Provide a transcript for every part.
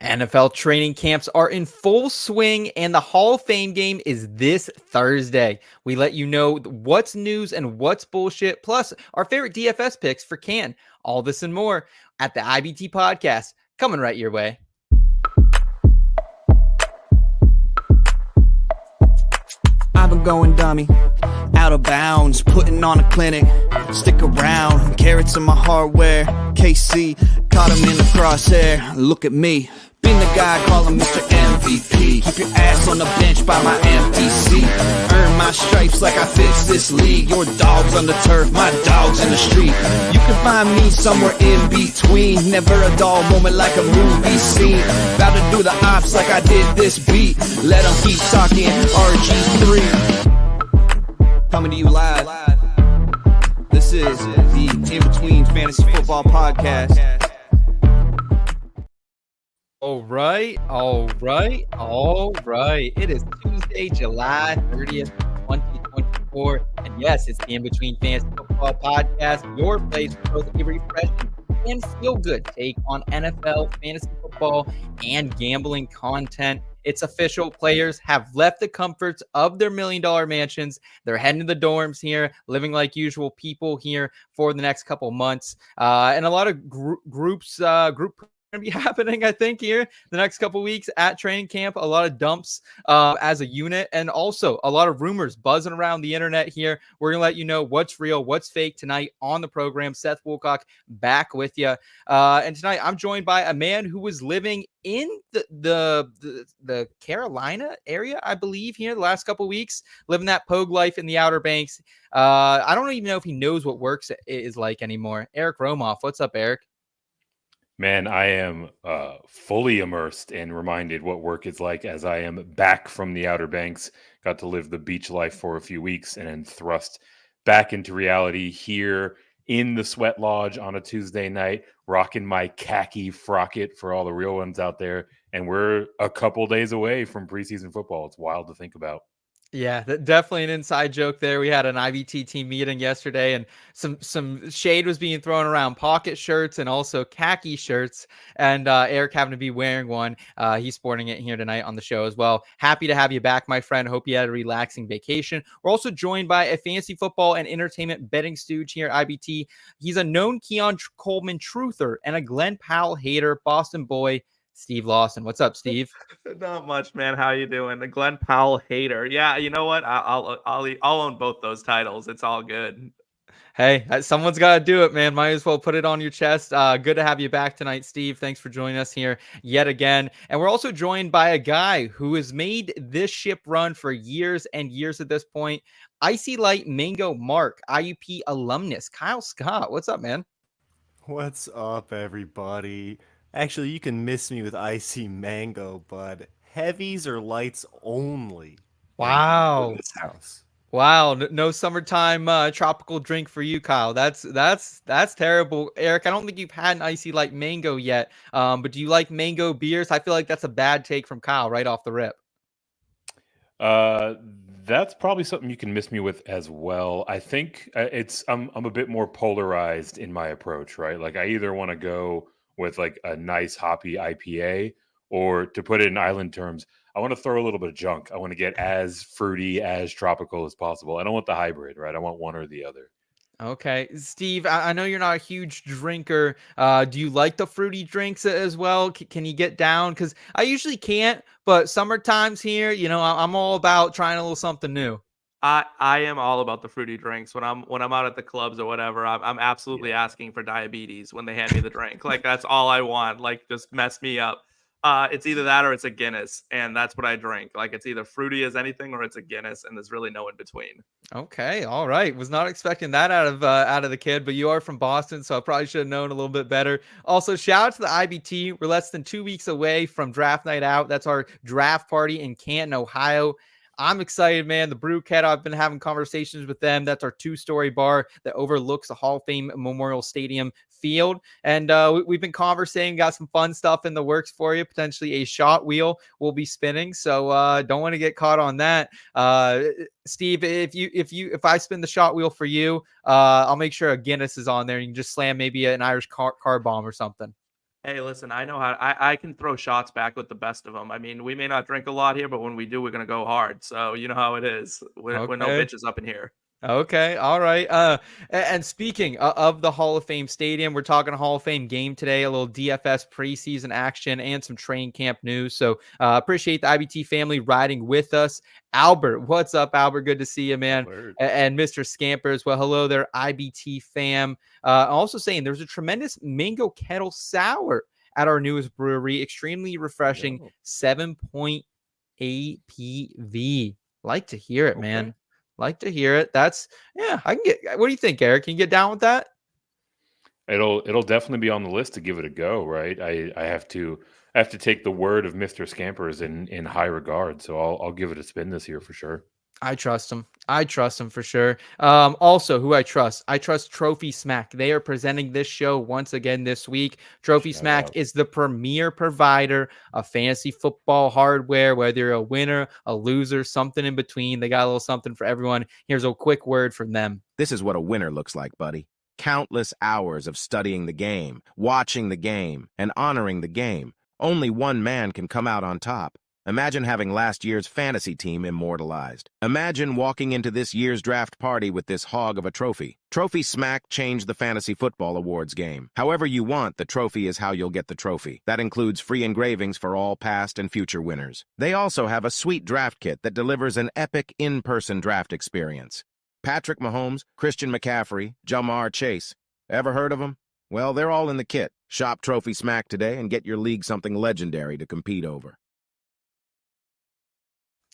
NFL training camps are in full swing, and the Hall of Fame game is this Thursday. We let you know what's news and what's bullshit, plus our favorite DFS picks for Can. All this and more at the IBT podcast, coming right your way. I've been going dummy, out of bounds, putting on a clinic. Stick around, carrots in my hardware. KC, caught him in the crosshair. Look at me, been the guy calling Mr. MVP. Keep your ass on the bench by my MPC. Earn my stripes like I fixed this league. Your dog's on the turf, my dog's in the street. You can find me somewhere in between. Never a dull moment like a movie scene. About to do the ops like I did this beat. Let them keep talking, RG3. Coming to you live. This is the In Between Fantasy Football Podcast. All right. It is Tuesday, July 30th, 2024. And yes, it's the In Between Fantasy Football Podcast, your place for both a refreshing and feel-good take on NFL, fantasy football, and gambling content. It's official. Players have left the comforts of their $1 million mansions. They're heading to the dorms here, living like usual people here for the next couple months. And a lot of group going to be happening, I think, here the next couple weeks at training camp. A lot of dumps as a unit, and also a lot of rumors buzzing around the internet here. We're going to let you know what's real, what's fake tonight on the program. Seth Woolcock back with you. And tonight I'm joined by a man who was living in the Carolina area, I believe, here the last couple weeks, living that Pogue life in the Outer Banks. I don't even know if he knows what works is like anymore. Eric Romoff. What's up, Eric? Man, I am fully immersed and reminded what work is like as I am back from the Outer Banks. Got to live the beach life for a few weeks and then thrust back into reality here in the Sweat Lodge on a Tuesday night, rocking my khaki frocket for all the real ones out there. And we're a couple days away from preseason football. It's wild to think about. Yeah, definitely an inside joke there. We had an IBT team meeting yesterday, and some shade was being thrown around pocket shirts and also khaki shirts, and Eric happened to be wearing one. He's sporting it here tonight on the show as well. Happy to have you back, my friend. Hope you had a relaxing vacation. We're also joined by a fantasy football and entertainment betting stooge here at IBT. He's a known Keon Coleman truther and a Glenn Powell hater, Boston boy, Steve Lawson. What's up, Steve? Not much, man. How you doing? The Glenn Powell hater. Yeah, you know what? I'll own both those titles. It's all good. Hey, someone's got to do it, man. Might as well put it on your chest. Good to have you back tonight, Steve. Thanks for joining us here yet again. And we're also joined by a guy who has made this ship run for years and years at this point. Icy Light Mango Mark, IUP alumnus, Kyle Scott. What's up, man? What's up, everybody? Actually, you can miss me with Icy Mango, but heavies or lights only. Wow. In this house. Wow, no summertime tropical drink for you, Kyle. That's terrible. Eric, I don't think you've had an Icy Light Mango yet, but do you like mango beers? I feel like that's a bad take from Kyle right off the rip. That's probably something you can miss me with as well. I think I'm a bit more polarized in my approach, right? Like I either want to go with like a nice hoppy IPA, or to put it in island terms, I want to throw a little bit of junk. I want to get as fruity, as tropical as possible. I don't want the hybrid, right? I want one or the other. Okay. Steve, I know you're not a huge drinker. Do you like the fruity drinks as well? Can you get down? Because I usually can't, but summertime's here. You know, I'm all about trying a little something new. I am all about the fruity drinks when I'm out at the clubs or whatever. I'm absolutely asking for diabetes when they hand me the drink. Like that's all I want. Like just mess me up. It's either that or it's a Guinness, and that's what I drink. Like it's either fruity as anything or it's a Guinness, and there's really no in between. Okay, all right. Was not expecting that out of the kid, but you are from Boston, so I probably should have known a little bit better. Also, shout out to the IBT. We're less than 2 weeks away from draft night out. That's our draft party in Canton, Ohio. I'm excited, man. The Brewcat, I've been having conversations with them. That's our 2-story bar that overlooks the Hall of Fame Memorial Stadium field. And we've been conversating, got some fun stuff in the works for you. Potentially a shot wheel will be spinning. So don't want to get caught on that. Steve, if I spin the shot wheel for you, I'll make sure a Guinness is on there. You can just slam maybe an Irish car bomb or something. Hey, listen, I know how I can throw shots back with the best of them. I mean, we may not drink a lot here, but when we do, we're gonna go hard. So you know how it is. We're no Okay. bitches up in here. Okay, all right. And speaking of the Hall of Fame Stadium, we're talking Hall of Fame game today, a little DFS preseason action and some training camp news. So appreciate the IBT family riding with us. Albert, what's up, Albert? Good to see you, man. Albert. And Mr. Scamper as well. Hello there, IBT fam. Also saying there's a tremendous mango kettle sour at our newest brewery. Extremely refreshing, 7.8 APV. Like to hear it, man. Like to hear it. That's I can get. What do you think, Garrett? Can you get down with that? It'll definitely be on the list to give it a go, right? I have to take the word of Mr. Scampers in high regard, so I'll give it a spin this year for sure. I trust him. I trust him for sure. Also, who I trust Trophy Smack. They are presenting this show once again this week. Trophy Smack is the premier provider of fantasy football hardware, whether you're a winner, a loser, something in between. They got a little something for everyone. Here's a quick word from them. This is what a winner looks like, buddy. Countless hours of studying the game, watching the game, and honoring the game. Only one man can come out on top. Imagine having last year's fantasy team immortalized. Imagine walking into this year's draft party with this hog of a trophy. Trophy Smack changed the fantasy football awards game. However you want, the trophy is how you'll get the trophy. That includes free engravings for all past and future winners. They also have a sweet draft kit that delivers an epic in-person draft experience. Patrick Mahomes, Christian McCaffrey, Jahmyr Chase. Ever heard of them? Well, they're all in the kit. Shop Trophy Smack today and get your league something legendary to compete over.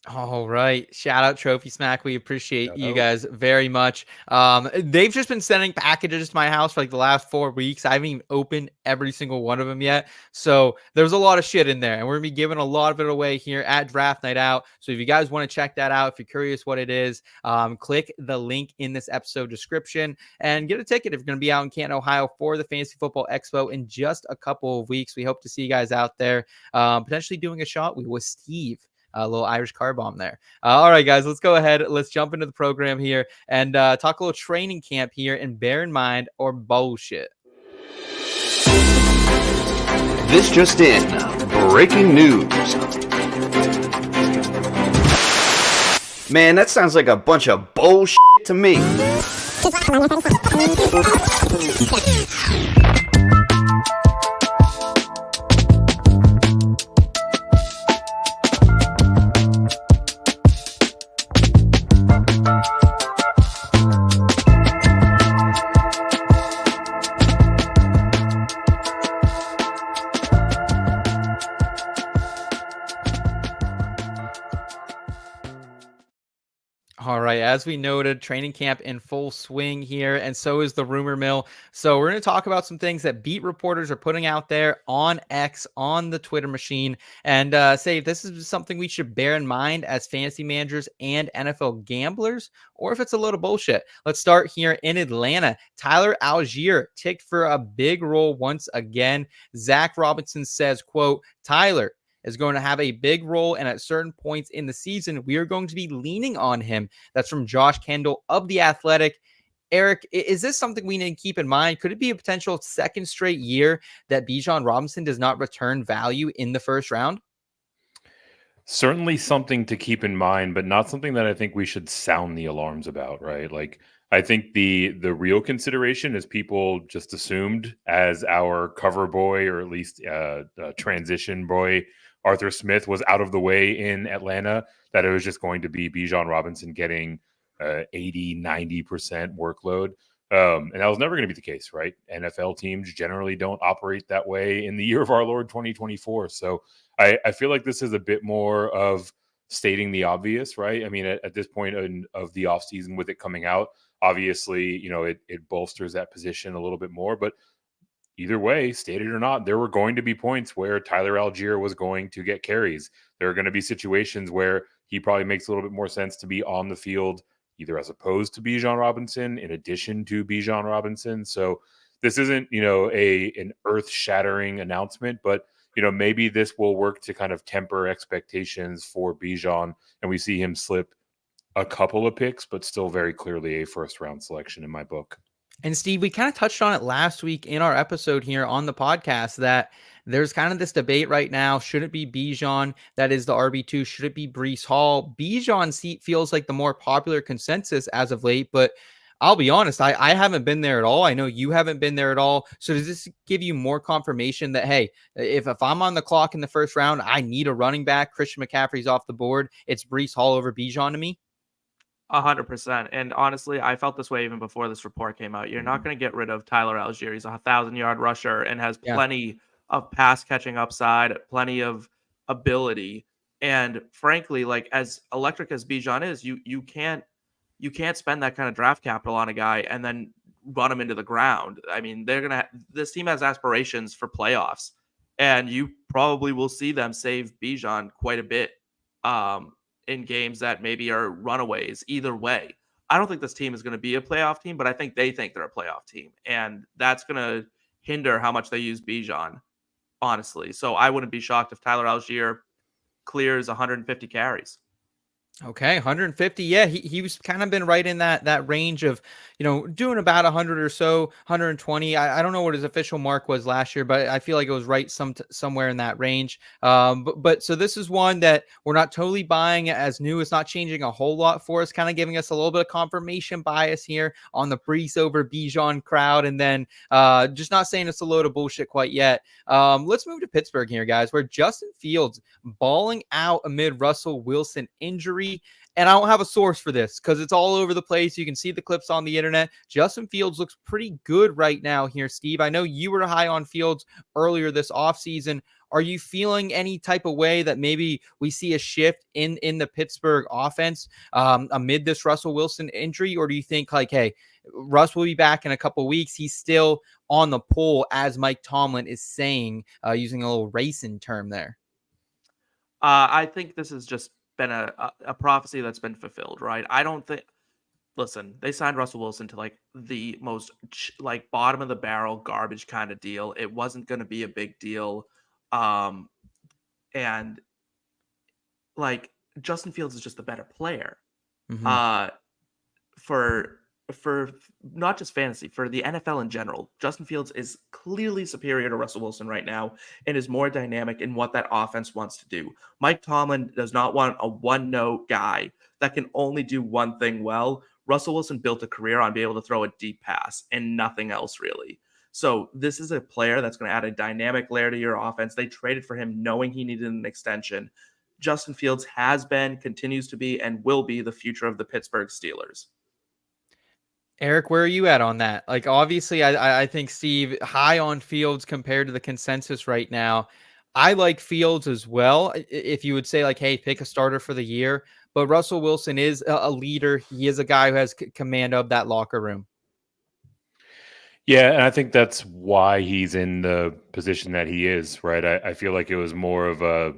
All right. Shout out Trophy Smack. We appreciate you guys very much. They've just been sending packages to my house for like the last 4 weeks. I haven't even opened every single one of them yet. So there's a lot of shit in there, and we're going to be giving a lot of it away here at Draft Night Out. So if you guys want to check that out, if you're curious what it is, click the link in this episode description and get a ticket if you're going to be out in Canton, Ohio for the Fantasy Football Expo in just a couple of weeks. We hope to see you guys out there, potentially doing a shot with Steve. A little Irish car bomb there. All right, guys, let's go ahead. Let's jump into the program here and talk a little training camp here and bear in mind or bullshit. This just in. Breaking news. Man, that sounds like a bunch of bullshit to me. All right, as we noted, training camp in full swing here, and so is the rumor mill. So we're going to talk about some things that beat reporters are putting out there on X, on the Twitter machine, and say if this is something we should bear in mind as fantasy managers and NFL gamblers, or if it's a little bullshit. Let's start here in Atlanta. Tyler Allgeier ticked for a big role once again. Zach Robinson says, quote, Tyler is going to have a big role, and at certain points in the season, we are going to be leaning on him. That's from Josh Kendall of The Athletic. Eric, is this something we need to keep in mind? Could it be a potential second straight year that Bijan Robinson does not return value in the first round? Certainly something to keep in mind, but not something that I think we should sound the alarms about, right? Like, I think the real consideration is people just assumed as our cover boy, or at least transition boy, Arthur Smith, was out of the way in Atlanta, that it was just going to be Bijan Robinson getting 80-90% workload. And that was never going to be the case, right? NFL teams generally don't operate that way in the year of our Lord 2024. So I feel like this is a bit more of stating the obvious, right? I mean, at this point of the offseason, with it coming out, obviously, you know, it bolsters that position a little bit more. But either way, stated or not, there were going to be points where Tyler Allgeier was going to get carries. There are going to be situations where he probably makes a little bit more sense to be on the field, either as opposed to Bijan Robinson, in addition to Bijan Robinson. So this isn't, you know, an earth-shattering announcement, but, you know, maybe this will work to kind of temper expectations for Bijan, and we see him slip a couple of picks, but still very clearly a first-round selection in my book. And Steve, we kind of touched on it last week in our episode here on the podcast that there's kind of this debate right now. Should it be Bijan that is the RB2? Should it be Breece Hall? Bijan feels like the more popular consensus as of late, but I'll be honest, I haven't been there at all. I know you haven't been there at all. So does this give you more confirmation that, hey, if I'm on the clock in the first round, I need a running back, Christian McCaffrey's off the board, it's Breece Hall over Bijan to me? 100%. And honestly, I felt this way even before this report came out. You're not going to get rid of Tyler Allgeier. He's a 1,000-yard rusher and has plenty of pass catching upside, plenty of ability. And frankly, like as electric as Bijan is, you can't spend that kind of draft capital on a guy and then run him into the ground. I mean, this team has aspirations for playoffs, and you probably will see them save Bijan quite a bit. In games that maybe are runaways either way. I don't think this team is going to be a playoff team, but I think they think they're a playoff team. And that's going to hinder how much they use Bijan, honestly. So I wouldn't be shocked if Tyler Allgeier clears 150 carries. Okay, 150. Yeah, he was kind of been right in that range of, doing about 100 or so, 120. I don't know what his official mark was last year, but I feel like it was right somewhere in that range. But so this is one that we're not totally buying as new. It's not changing a whole lot for us, kind of giving us a little bit of confirmation bias here on the Breece over Bijan crowd, and then just not saying it's a load of bullshit quite yet. Let's move to Pittsburgh here, guys, where Justin Fields balling out amid Russell Wilson injury. And I don't have a source for this because it's all over the place. You can see the clips on the internet. Justin Fields looks pretty good right now here, Steve. I know you were high on Fields earlier this offseason. Are you feeling any type of way that maybe we see a shift in the Pittsburgh offense amid this Russell Wilson injury? Or do you think like, hey, Russ will be back in a couple of weeks. He's still on the pole, as Mike Tomlin is saying, using a little racing term there? I think this has just been a prophecy that's been fulfilled, right? I don't think. Listen, they signed Russell Wilson to like the most like bottom of the barrel garbage kind of deal. It wasn't going to be a big deal, and like Justin Fields is just a better player. For not just fantasy, for the NFL in general, Justin Fields is clearly superior to Russell Wilson right now and is more dynamic in what that offense wants to do. Mike Tomlin does not want a one-note guy that can only do one thing well. Russell Wilson built a career on being able to throw a deep pass and nothing else really. So this is a player that's going to add a dynamic layer to your offense. They traded for him knowing he needed an extension. Justin Fields has been, continues to be, and will be the future of the Pittsburgh Steelers. Eric, where are you at on that? Like, obviously, I think Steve high on Fields compared to the consensus right now. I like Fields as well. If you would say like, hey, pick a starter for the year, but Russell Wilson is a leader. He is a guy who has command of that locker room. Yeah, and I think that's why he's in the position that he is, right? I feel like it was more of a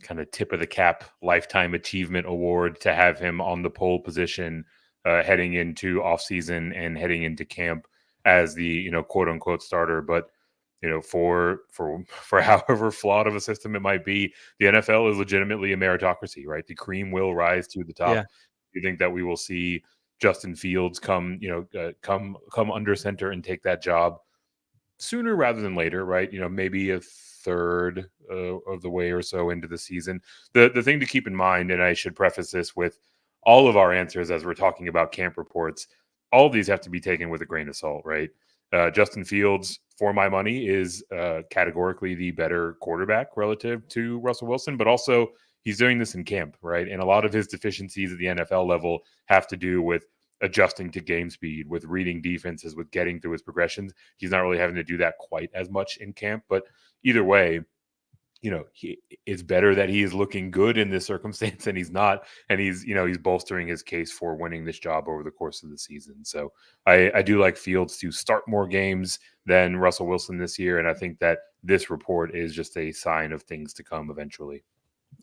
kind of tip of the cap lifetime achievement award to have him on the pole position heading into offseason and heading into camp as the, quote unquote starter. But, for however flawed of a system it might be, the NFL is legitimately a meritocracy, right? The cream will rise to the top. Yeah. You think that we will see Justin Fields come under center and take that job sooner rather than later, right? Maybe a third of the way or so into the season. The thing to keep in mind, and I should preface this with all of our answers as we're talking about camp reports, all of these have to be taken with a grain of salt, right? Justin Fields, for my money, is categorically the better quarterback relative to Russell Wilson, but also he's doing this in camp, right? And a lot of his deficiencies at the NFL level have to do with adjusting to game speed, with reading defenses, with getting through his progressions. He's not really having to do that quite as much in camp, but either way, it's better that he is looking good in this circumstance and he's not, and he's bolstering his case for winning this job over the course of the season. So I do like Fields to start more games than Russell Wilson this year, and I think that this report is just a sign of things to come eventually.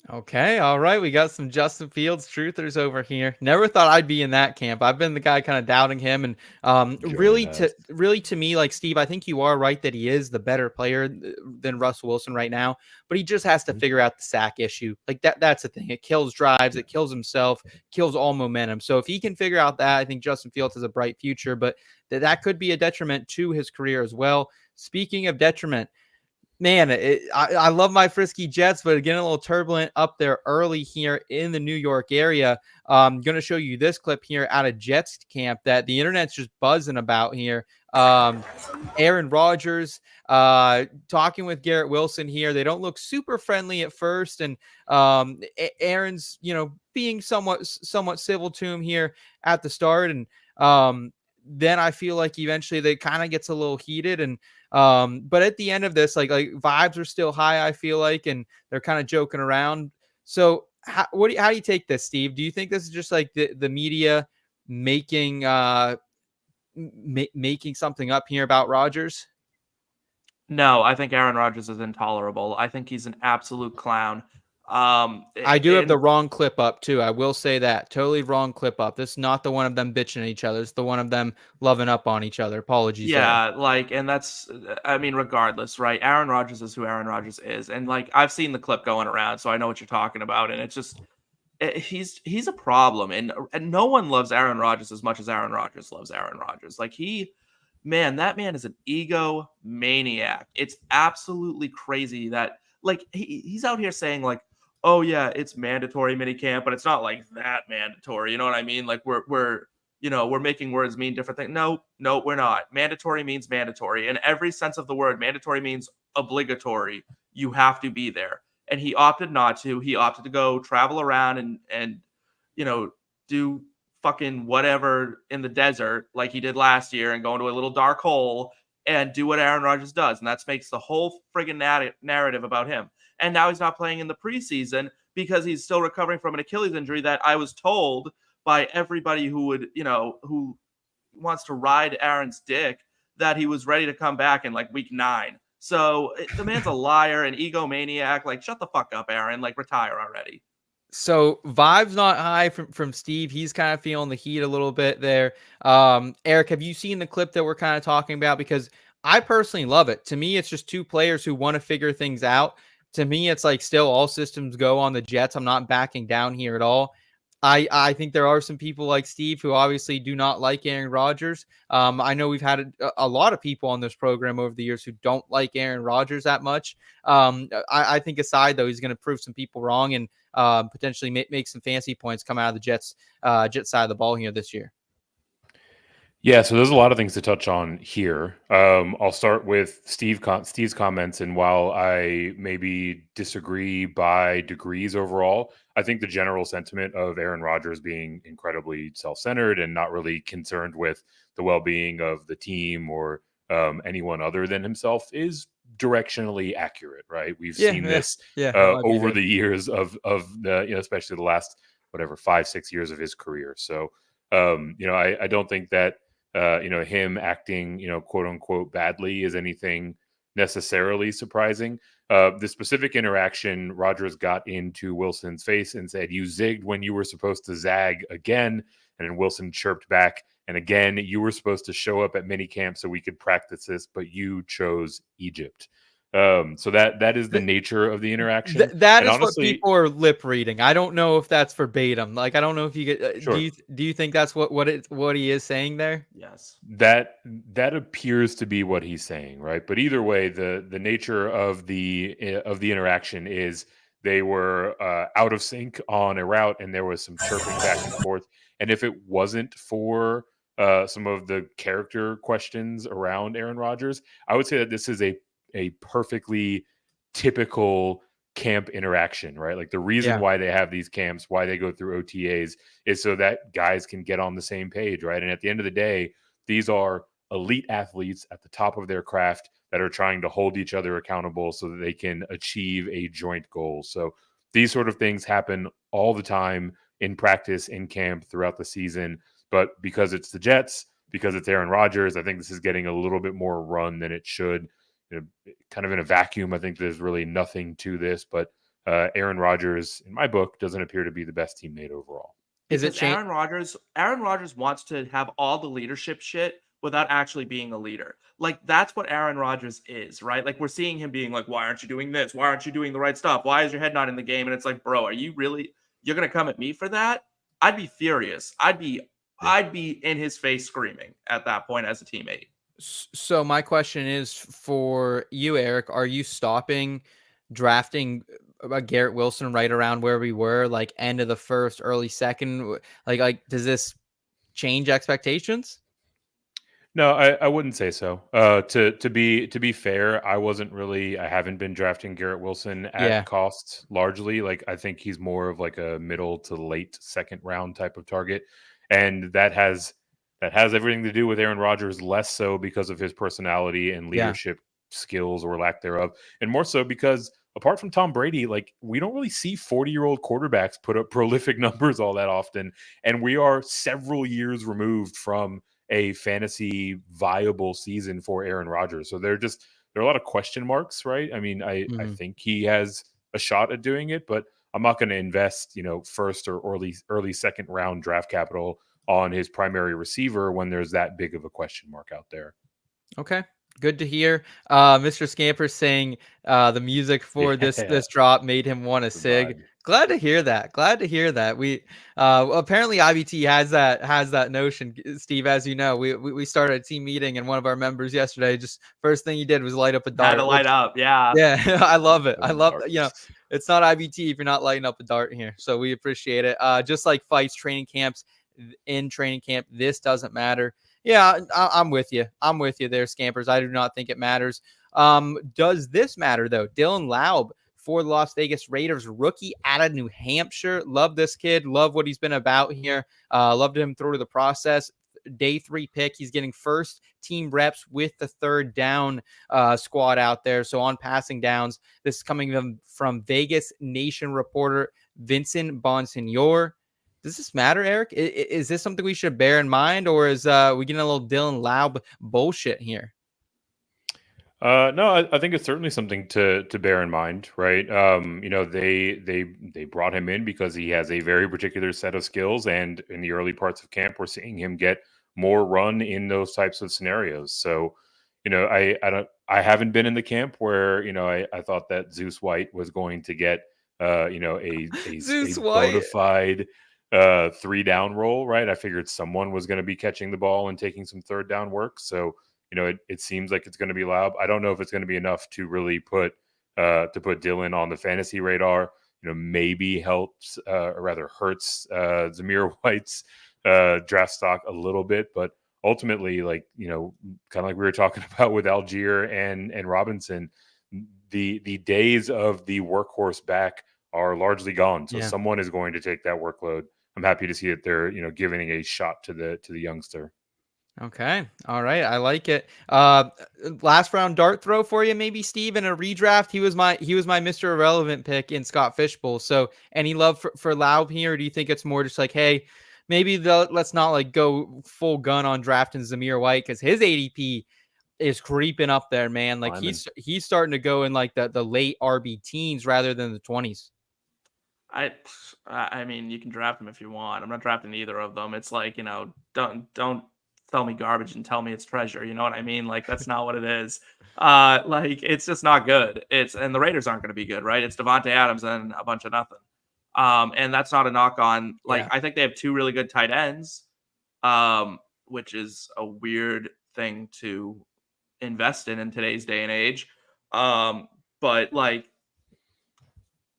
Okay, all right. We got some Justin Fields truthers over here. Never thought I'd be in that camp. I've been the guy kind of doubting him, and Join us. really to me, like Steve, I think you are right that he is the better player than Russell Wilson right now. But he just has to figure out the sack issue. Like that's the thing. It kills drives. It kills himself. Kills all momentum. So if he can figure out that, I think Justin Fields has a bright future. But that could be a detriment to his career as well. Speaking of detriment. Man, I love my frisky Jets, but again, a little turbulent up there early here in the New York area. I'm going to show you this clip here out of Jets camp that the internet's just buzzing about here. Aaron Rodgers talking with Garrett Wilson here. They don't look super friendly at first, and Aaron's being somewhat civil to him here at the start, and then I feel like eventually they kind of gets a little heated, and but at the end of this, like vibes are still high, I feel like, and they're kind of joking around. So how do you take this, Steve? Do you think this is just like the media making making something up here about Rodgers? No, I think Aaron Rodgers is intolerable. I think he's an absolute clown. I do have the wrong clip up too. I will say that. Totally wrong clip up. This is not the one of them bitching at each other. It's the one of them loving up on each other. Apologies. Yeah, and that's, I mean, regardless, right? Aaron Rodgers is who Aaron Rodgers is. And I've seen the clip going around, so I know what you're talking about. And it's just, he's a problem. And no one loves Aaron Rodgers as much as Aaron Rodgers loves Aaron Rodgers. That man is an ego maniac. It's absolutely crazy that he's out here saying oh yeah, it's mandatory minicamp, but it's not like that mandatory. You know what I mean? Like we're making words mean different things. No, we're not. Mandatory means mandatory. In every sense of the word, mandatory means obligatory. You have to be there. And he opted not to. He opted to go travel around and do fucking whatever in the desert like he did last year and go into a little dark hole and do what Aaron Rodgers does. And that makes the whole friggin' narrative about him. And now he's not playing in the preseason because he's still recovering from an Achilles injury that I was told by everybody who wants to ride Aaron's dick that he was ready to come back in week 9. So the man's a liar, an egomaniac. Shut the fuck up, Aaron. Retire already. So vibes not high from Steve. He's kind of feeling the heat a little bit there. Eric, have you seen the clip that we're kind of talking about? Because I personally love it. To me, it's just two players who want to figure things out. To me, it's still all systems go on the Jets. I'm not backing down here at all. I think there are some people like Steve who obviously do not like Aaron Rodgers. I know we've had a lot of people on this program over the years who don't like Aaron Rodgers that much. I think aside, though, he's going to prove some people wrong and potentially make some fancy points come out of the Jets side of the ball here this year. Yeah, so there's a lot of things to touch on here. I'll start with Steve's comments, and while I maybe disagree by degrees overall, I think the general sentiment of Aaron Rodgers being incredibly self-centered and not really concerned with the well-being of the team or anyone other than himself is directionally accurate, right? We've seen this over the years of the especially the last 5-6 years of his career. So I don't think that him acting, quote unquote, badly is anything necessarily surprising. The specific interaction, Rodgers got into Wilson's face and said, "You zigged when you were supposed to zag again." And then Wilson chirped back, "And again, you were supposed to show up at minicamp so we could practice this, but you chose Egypt." So that is the nature of the interaction. That is honestly, what people are lip reading. I don't know if that's verbatim. I don't know if you get. Sure. Do you think that's what he is saying there? Yes. That appears to be what he's saying, right? But either way, the nature of the interaction is they were out of sync on a route, and there was some chirping back and forth. And if it wasn't for some of the character questions around Aaron Rodgers, I would say that this is a perfectly typical camp interaction, right? The reason why they have these camps, why they go through OTAs is so that guys can get on the same page, right? And at the end of the day, these are elite athletes at the top of their craft that are trying to hold each other accountable so that they can achieve a joint goal. So these sort of things happen all the time in practice, in camp, throughout the season. But because it's the Jets, because it's Aaron Rodgers, I think this is getting a little bit more run than it should. Kind of in a vacuum, I think there's really nothing to this, but Aaron Rodgers, in my book, doesn't appear to be the best teammate overall. Is it Aaron Rodgers wants to have all the leadership shit without actually being a leader. Like, that's what Aaron Rodgers is, right? Like, we're seeing him being like, why aren't you doing this? Why aren't you doing the right stuff? Why is your head not in the game? And it's like, bro, are you really, you're going to come at me for that? I'd be furious. I'd be in his face screaming at that point as a teammate. So my question is for you, Eric, are you stopping drafting Garrett Wilson right around where we were, like end of the first, early second? Like does this change expectations? No, I wouldn't say so. To be fair, I haven't been drafting Garrett Wilson at cost largely. Like, I think he's more of like a middle to late second round type of target. And that has everything to do with Aaron Rodgers, less so because of his personality and leadership skills or lack thereof, and more so because apart from Tom Brady, like, we don't really see 40-year-old quarterbacks put up prolific numbers all that often. And we are several years removed from a fantasy viable season for Aaron Rodgers. So there are a lot of question marks, right? I mean, I think he has a shot at doing it, but I'm not going to invest, first or early second round draft capital on his primary receiver when there's that big of a question mark out there. Okay. Good to hear. Mr. Scamper saying the music for this drop made him want a cig. Glad to hear that. We apparently IBT has that notion, Steve. As you know, we started a team meeting and one of our members yesterday, just first thing he did was light up a dart. Had to light up, yeah. I love it. I love it's not IBT if you're not lighting up a dart here. So we appreciate it. Just like fights, training camps, in training camp, this doesn't matter. Yeah, I'm with you. I'm with you there, Scampers. I do not think it matters. Does this matter, though? Dylan Laube for the Las Vegas Raiders, rookie out of New Hampshire. Love this kid. Love what he's been about here. Loved him through the process. Day 3 pick. He's getting first team reps with the third down squad out there. So on passing downs, this is coming from Vegas Nation reporter Vincent Bonsignor. Does this matter, Eric? Is this something we should bear in mind, or is we getting a little Dylan Laube bullshit here? No, I think it's certainly something to bear in mind, right? They brought him in because he has a very particular set of skills, and in the early parts of camp, we're seeing him get more run in those types of scenarios. So, I haven't been in the camp where I thought that Zeus White was going to get a bona fide 3-down role, right? I figured someone was going to be catching the ball and taking some third down work. So, it seems like it's going to be Laube. I don't know if it's going to be enough to really put Dylan on the fantasy radar. Maybe helps or rather hurts Jahmyr White's draft stock a little bit, but ultimately, kind of like we were talking about with Allgeier and Robinson, the days of the workhorse back are largely gone. So someone is going to take that workload. I'm happy to see that they're, giving a shot to the youngster. Okay. All right. I like it. Last round dart throw for you, maybe, Steve, in a redraft. He was my Mr. Irrelevant pick in Scott Fishbowl. So any love for Laube here? Or do you think it's more just like, hey, maybe let's not like go full gun on drafting Jahmyr White because his ADP is creeping up there, man. Like he's starting to go in like the late RB teens rather than the 20s. I mean, you can draft him if you want. I'm not drafting either of them. It's like, don't tell me garbage and tell me it's treasure. You know what I mean? Like, that's not what it is. Like, it's just not good. And the Raiders aren't going to be good, right? It's Davante Adams and a bunch of nothing. And that's not a knock on, I think they have 2 really good tight ends, which is a weird thing to invest in today's day and age. But like,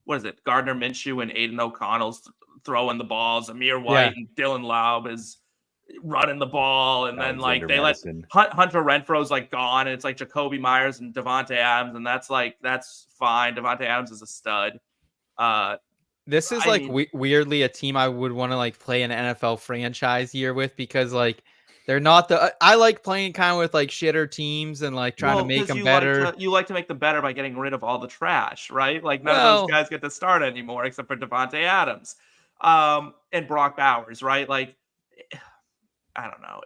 what is it? Gardner Minshew and Aiden O'Connell's throwing the balls. Jahmyr White and Dylan Laube is running the ball. And then like they let Hunter Renfro's like gone. And it's like Jacoby Myers and Davante Adams. And that's fine. Davante Adams is a stud. This is weirdly a team I would want to like play an NFL franchise year with because like they're not I like playing kind of with like shitter teams and like trying to make them better. You like to make them better by getting rid of all the trash, right? Like none of those guys get to start anymore except for Davante Adams and Brock Bowers, right? Like, I don't know.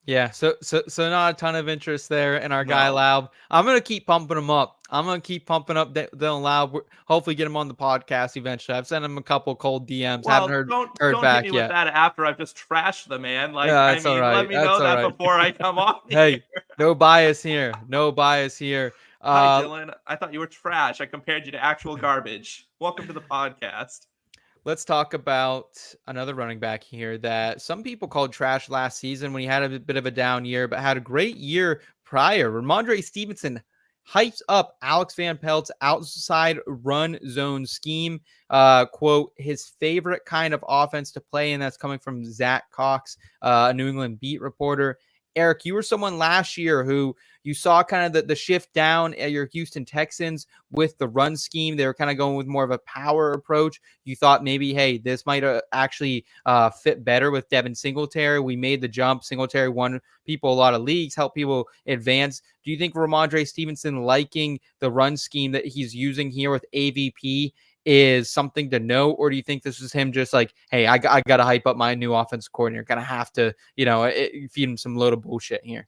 Yeah, so not a ton of interest there in our guy No. Laube. I'm gonna keep pumping him up. I'm gonna keep pumping up Dylan Laube. Hopefully, get him on the podcast eventually. I've sent him a couple cold DMs. Haven't Well, heard don't hit back me with yet. that after I've just trashed the man. Like, Yeah, I that's all mean, let right. me That's know all that right. before I come on Hey, here. no bias here. No bias here. Hi, Dylan. I thought you were trash. I compared you to actual garbage. Welcome to the podcast. Let's talk about another running back here that some people called trash last season when he had a bit of a down year, but had a great year prior. Rhamondre Stevenson hypes up Alex Van Pelt's outside run zone scheme. Quote, his favorite kind of offense to play, and that's coming from Zach Cox, a New England beat reporter. Eric, you were someone last year who you saw kind of the shift down at your Houston Texans with the run scheme. They were kind of going with more of a power approach. You thought maybe, hey, this might actually fit better with Devin Singletary. We made the jump. Singletary won people a lot of leagues, helped people advance. Do you think Rhamondre Stevenson liking the run scheme that he's using here with AVP is something to know, or do you think this is him just like, hey, I got to hype up my new offensive coordinator, gonna have to, feed him some load of bullshit here?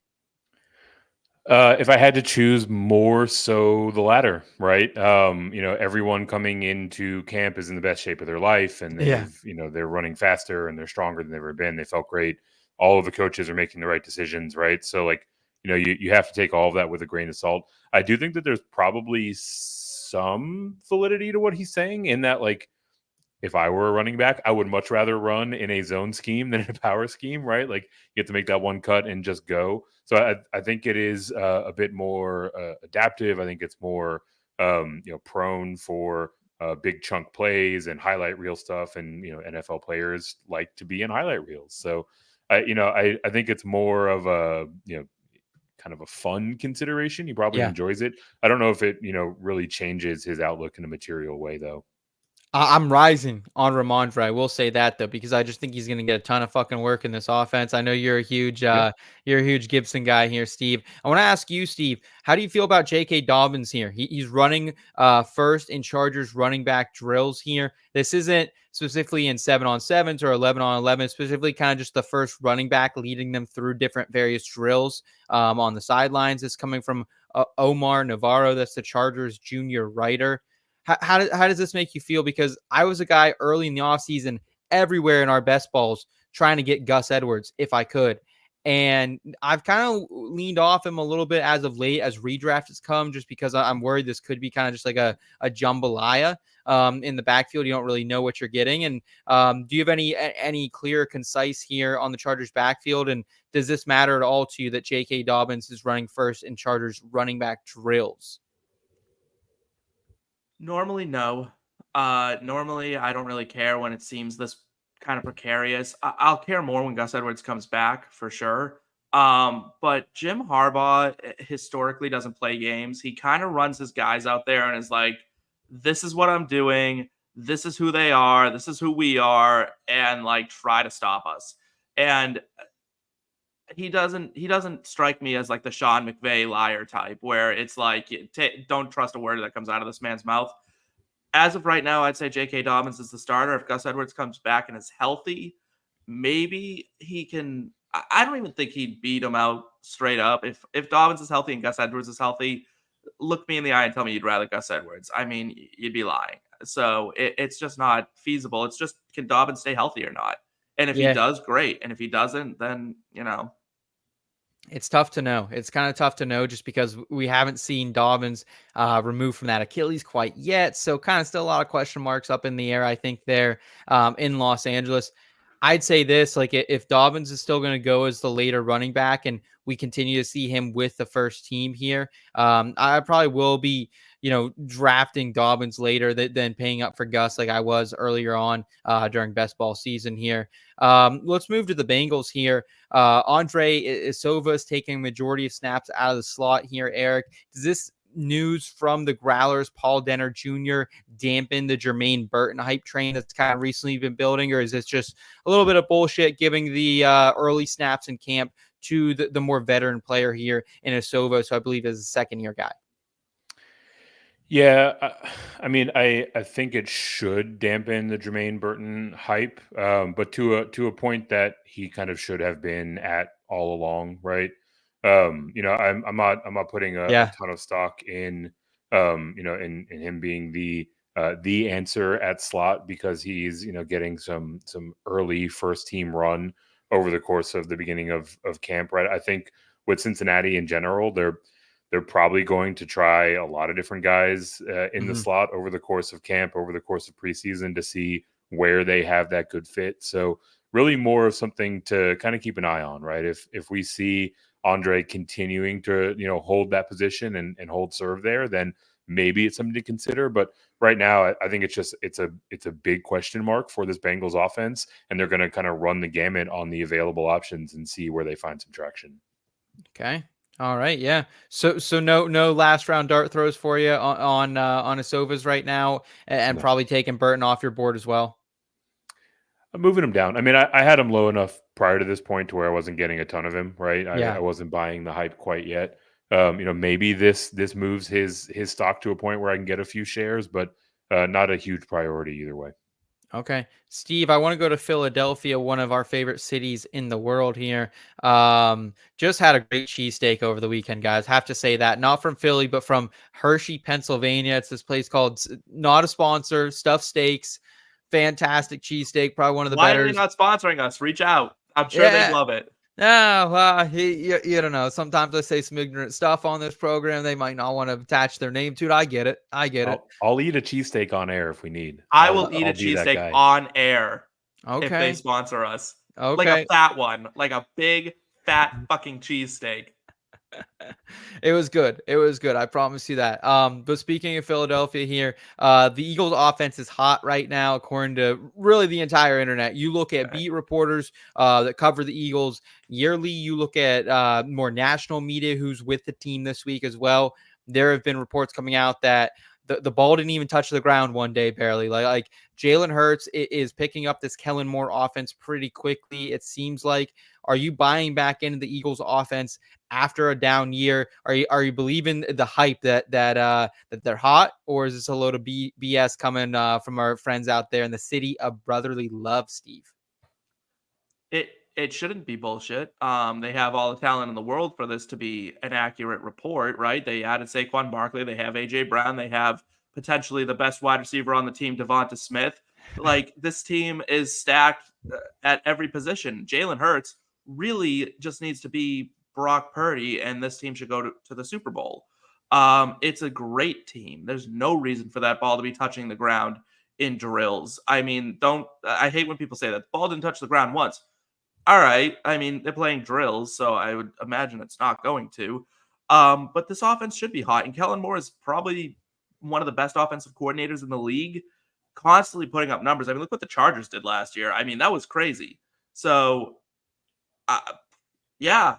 If I had to choose, more so the latter, right? Everyone coming into camp is in the best shape of their life, and they're running faster and they're stronger than they've ever been. They felt great. All of the coaches are making the right decisions, right? So you have to take all of that with a grain of salt. I do think that there's probably some validity to what he's saying in that, if I were a running back, I would much rather run in a zone scheme than in a power scheme, right? Like, you have to make that one cut and just go. So I think it is a bit more adaptive. I think it's more prone for big chunk plays and highlight reel stuff. And NFL players like to be in highlight reels. So I think it's more of a kind of a fun consideration. He probably enjoys it. I don't know if it really changes his outlook in a material way, though. I'm rising on Rhamondre. I will say that though, because I just think he's going to get a ton of fucking work in this offense. I know you're a huge Gibson guy here, Steve. I want to ask you, Steve, how do you feel about J.K. Dobbins here? He's running first in Chargers running back drills here. This isn't specifically in 7-on-7s or 11-on-11, specifically kind of just the first running back leading them through different various drills on the sidelines. It's coming from Omar Navarro. That's the Chargers junior writer. How does this make you feel? Because I was a guy early in the offseason everywhere in our best balls trying to get Gus Edwards if I could. And I've kind of leaned off him a little bit as of late as redraft has come, just because I'm worried this could be kind of just like a jambalaya in the backfield. You don't really know what you're getting. And do you have any clear, concise here on the Chargers backfield? And does this matter at all to you that J.K. Dobbins is running first in Chargers running back drills? Normally, no. Normally, I don't really care when it seems this kind of precarious. I'll care more when Gus Edwards comes back, for sure. But Jim Harbaugh historically doesn't play games. He kind of runs his guys out there and is like, this is what I'm doing. This is who they are. This is who we are. And try to stop us. And he doesn't strike me as like the Sean McVay liar type, where it's like, don't trust a word that comes out of this man's mouth. As of right now, I'd say J.K. Dobbins is the starter. If Gus Edwards comes back and is healthy, maybe he can. I don't even think he'd beat him out straight up. If Dobbins is healthy and Gus Edwards is healthy, look me in the eye and tell me you'd rather Gus Edwards. I mean, you'd be lying. So it's just not feasible. It's just, can Dobbins stay healthy or not? And if he does, great. And if he doesn't, then it's tough to know. It's kind of tough to know just because we haven't seen Dobbins removed from that Achilles quite yet. So kind of still a lot of question marks up in the air, I think, there in Los Angeles. I'd say this, if Dobbins is still going to go as the later running back and we continue to see him with the first team here, I probably will be, drafting Dobbins later than paying up for Gus like I was earlier on during best ball season here. Let's move to the Bengals here. Andrei Iosivas taking majority of snaps out of the slot here, Eric. Does this news from the Growlers, Paul Denner Jr., dampen the Jermaine Burton hype train that's kind of recently been building, or is this just a little bit of bullshit giving the early snaps in camp to the more veteran player here in Iosivas, who I believe is a second-year guy? Yeah, I mean, I think it should dampen the Jermaine Burton hype, but to a point that he kind of should have been at all along, right? I'm not putting a ton of stock in in him being the answer at slot, because he's getting some early first team run over the course of the beginning of camp, right? I think with Cincinnati in general, they're probably going to try a lot of different guys in the slot over the course of camp, over the course of preseason, to see where they have that good fit. So really more of something to kind of keep an eye on, right? If we see Andrei continuing to hold that position and hold serve there, then maybe it's something to consider. But right now, I think it's a big question mark for this Bengals offense, and they're going to kind of run the gamut on the available options and see where they find some traction. Okay. All right. Yeah. So no last round dart throws for you on Iosivas right now, and No. probably taking Burton off your board as well. I'm moving him down. I mean, I had him low enough prior to this point to where I wasn't getting a ton of him, right? I wasn't buying the hype quite yet. Maybe this moves his stock to a point where I can get a few shares, but not a huge priority either way. Okay. Steve, I want to go to Philadelphia, one of our favorite cities in the world here. Just had a great cheesesteak over the weekend, guys. Have to say that. Not from Philly, but from Hershey, Pennsylvania. It's this place called, not a sponsor, Stuffed Steaks. Fantastic cheesesteak. Probably one of the better. Why are they not sponsoring us? Reach out. I'm sure they'd love it. You don't know. Sometimes I say some ignorant stuff on this program. They might not want to attach their name to it. I get it. I'll eat a cheesesteak on air if we need. I will eat a cheesesteak on air if they sponsor us. Okay. Like a fat one. Like a big, fat fucking cheesesteak. It was good. I promise you that. But speaking of Philadelphia here, the Eagles offense is hot right now, according to really the entire internet. You look at beat reporters that cover the Eagles yearly. You look at more national media who's with the team this week as well. There have been reports coming out that the ball didn't even touch the ground one day, barely. Like Jalen Hurts is picking up this Kellen Moore offense pretty quickly, it seems like. Are you buying back into the Eagles offense after a down year? Are you believing the hype that they're hot, or is this a load of BS coming from our friends out there in the city of brotherly love, Steve? It shouldn't be bullshit. They have all the talent in the world for this to be an accurate report, right? They added Saquon Barkley. They have AJ Brown. They have potentially the best wide receiver on the team, Devonta Smith. Like, this team is stacked at every position. Jalen Hurts really just needs to be Brock Purdy, and this team should go to the Super Bowl. It's a great team. There's no reason for that ball to be touching the ground in drills. I mean, I hate when people say that the ball didn't touch the ground once. All right. I mean, they're playing drills, so I would imagine it's not going to. But this offense should be hot. And Kellen Moore is probably one of the best offensive coordinators in the league, constantly putting up numbers. I mean, look what the Chargers did last year. I mean, that was crazy. So, yeah,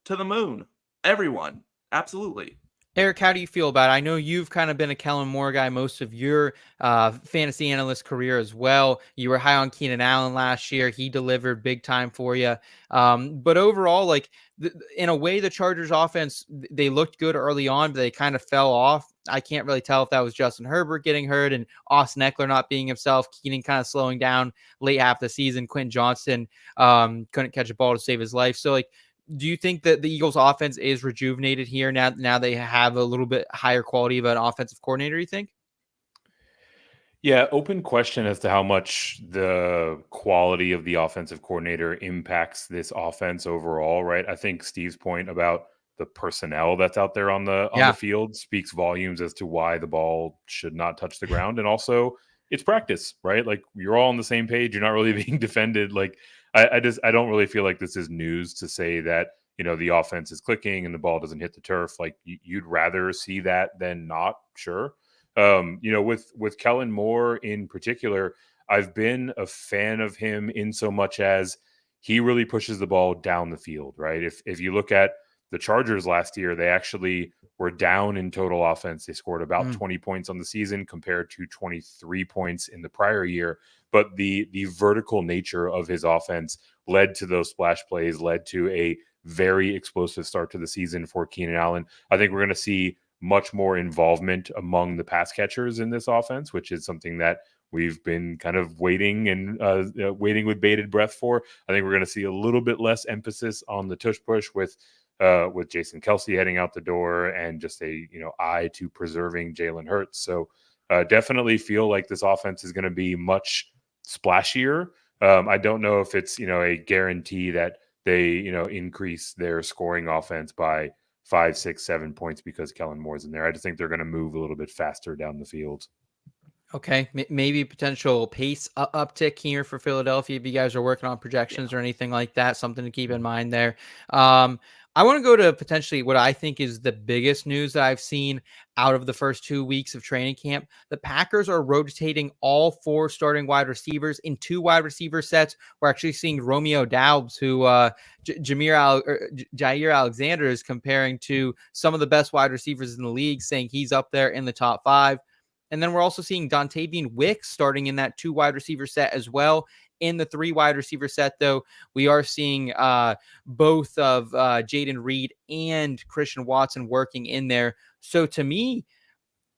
to the moon. Everyone. Absolutely. Eric, how do you feel about it? I know you've kind of been a Kellen Moore guy most of your fantasy analyst career as well. You were high on Keenan Allen last year. He delivered big time for you. But overall, like in a way, the Chargers offense, they looked good early on, but they kind of fell off. I can't really tell if that was Justin Herbert getting hurt and Austin Eckler not being himself, Keenan kind of slowing down late half of the season. Quentin Johnston couldn't catch a ball to save his life. So, like, do you think that the Eagles offense is rejuvenated here now they have a little bit higher quality of an offensive coordinator, you think? Yeah, open question as to how much the quality of the offensive coordinator impacts this offense overall, right? I think Steve's point about the personnel that's out there on the field speaks volumes as to why the ball should not touch the ground. And also it's practice, right? Like, you're all on the same page. You're not really being defended. Like, I don't really feel like this is news to say that, the offense is clicking and the ball doesn't hit the turf. Like, you'd rather see that than not. Sure. With Kellen Moore in particular, I've been a fan of him in so much as he really pushes the ball down the field, right? If you look at the Chargers last year, they actually were down in total offense. They scored about 20 points on the season compared to 23 points in the prior year. But the vertical nature of his offense led to those splash plays, led to a very explosive start to the season for Keenan Allen. I think we're going to see much more involvement among the pass catchers in this offense, which is something that we've been kind of waiting and waiting with bated breath for. I think we're going to see a little bit less emphasis on the tush push with Jason Kelce heading out the door and just a eye to preserving Jalen Hurts. So definitely feel like this offense is going to be much splashier. I don't know if it's a guarantee that they increase their scoring offense by 5, 6, 7 points because Kellen Moore's in there. I just think they're going to move a little bit faster down the field. Okay, maybe potential pace uptick here for Philadelphia if you guys are working on projections or anything like that. Something to keep in mind there. I want to go to potentially what I think is the biggest news that I've seen out of the first 2 weeks of training camp. The Packers are rotating all 4 starting wide receivers in 2 wide receiver sets. We're actually seeing Romeo Doubs, who Jair Alexander is comparing to some of the best wide receivers in the league, saying he's up there in the top 5. And then we're also seeing Dontayvion Wicks starting in that 2 wide receiver set as well. In the 3 wide receiver set, though, we are seeing both of Jaden Reed and Christian Watson working in there. So to me,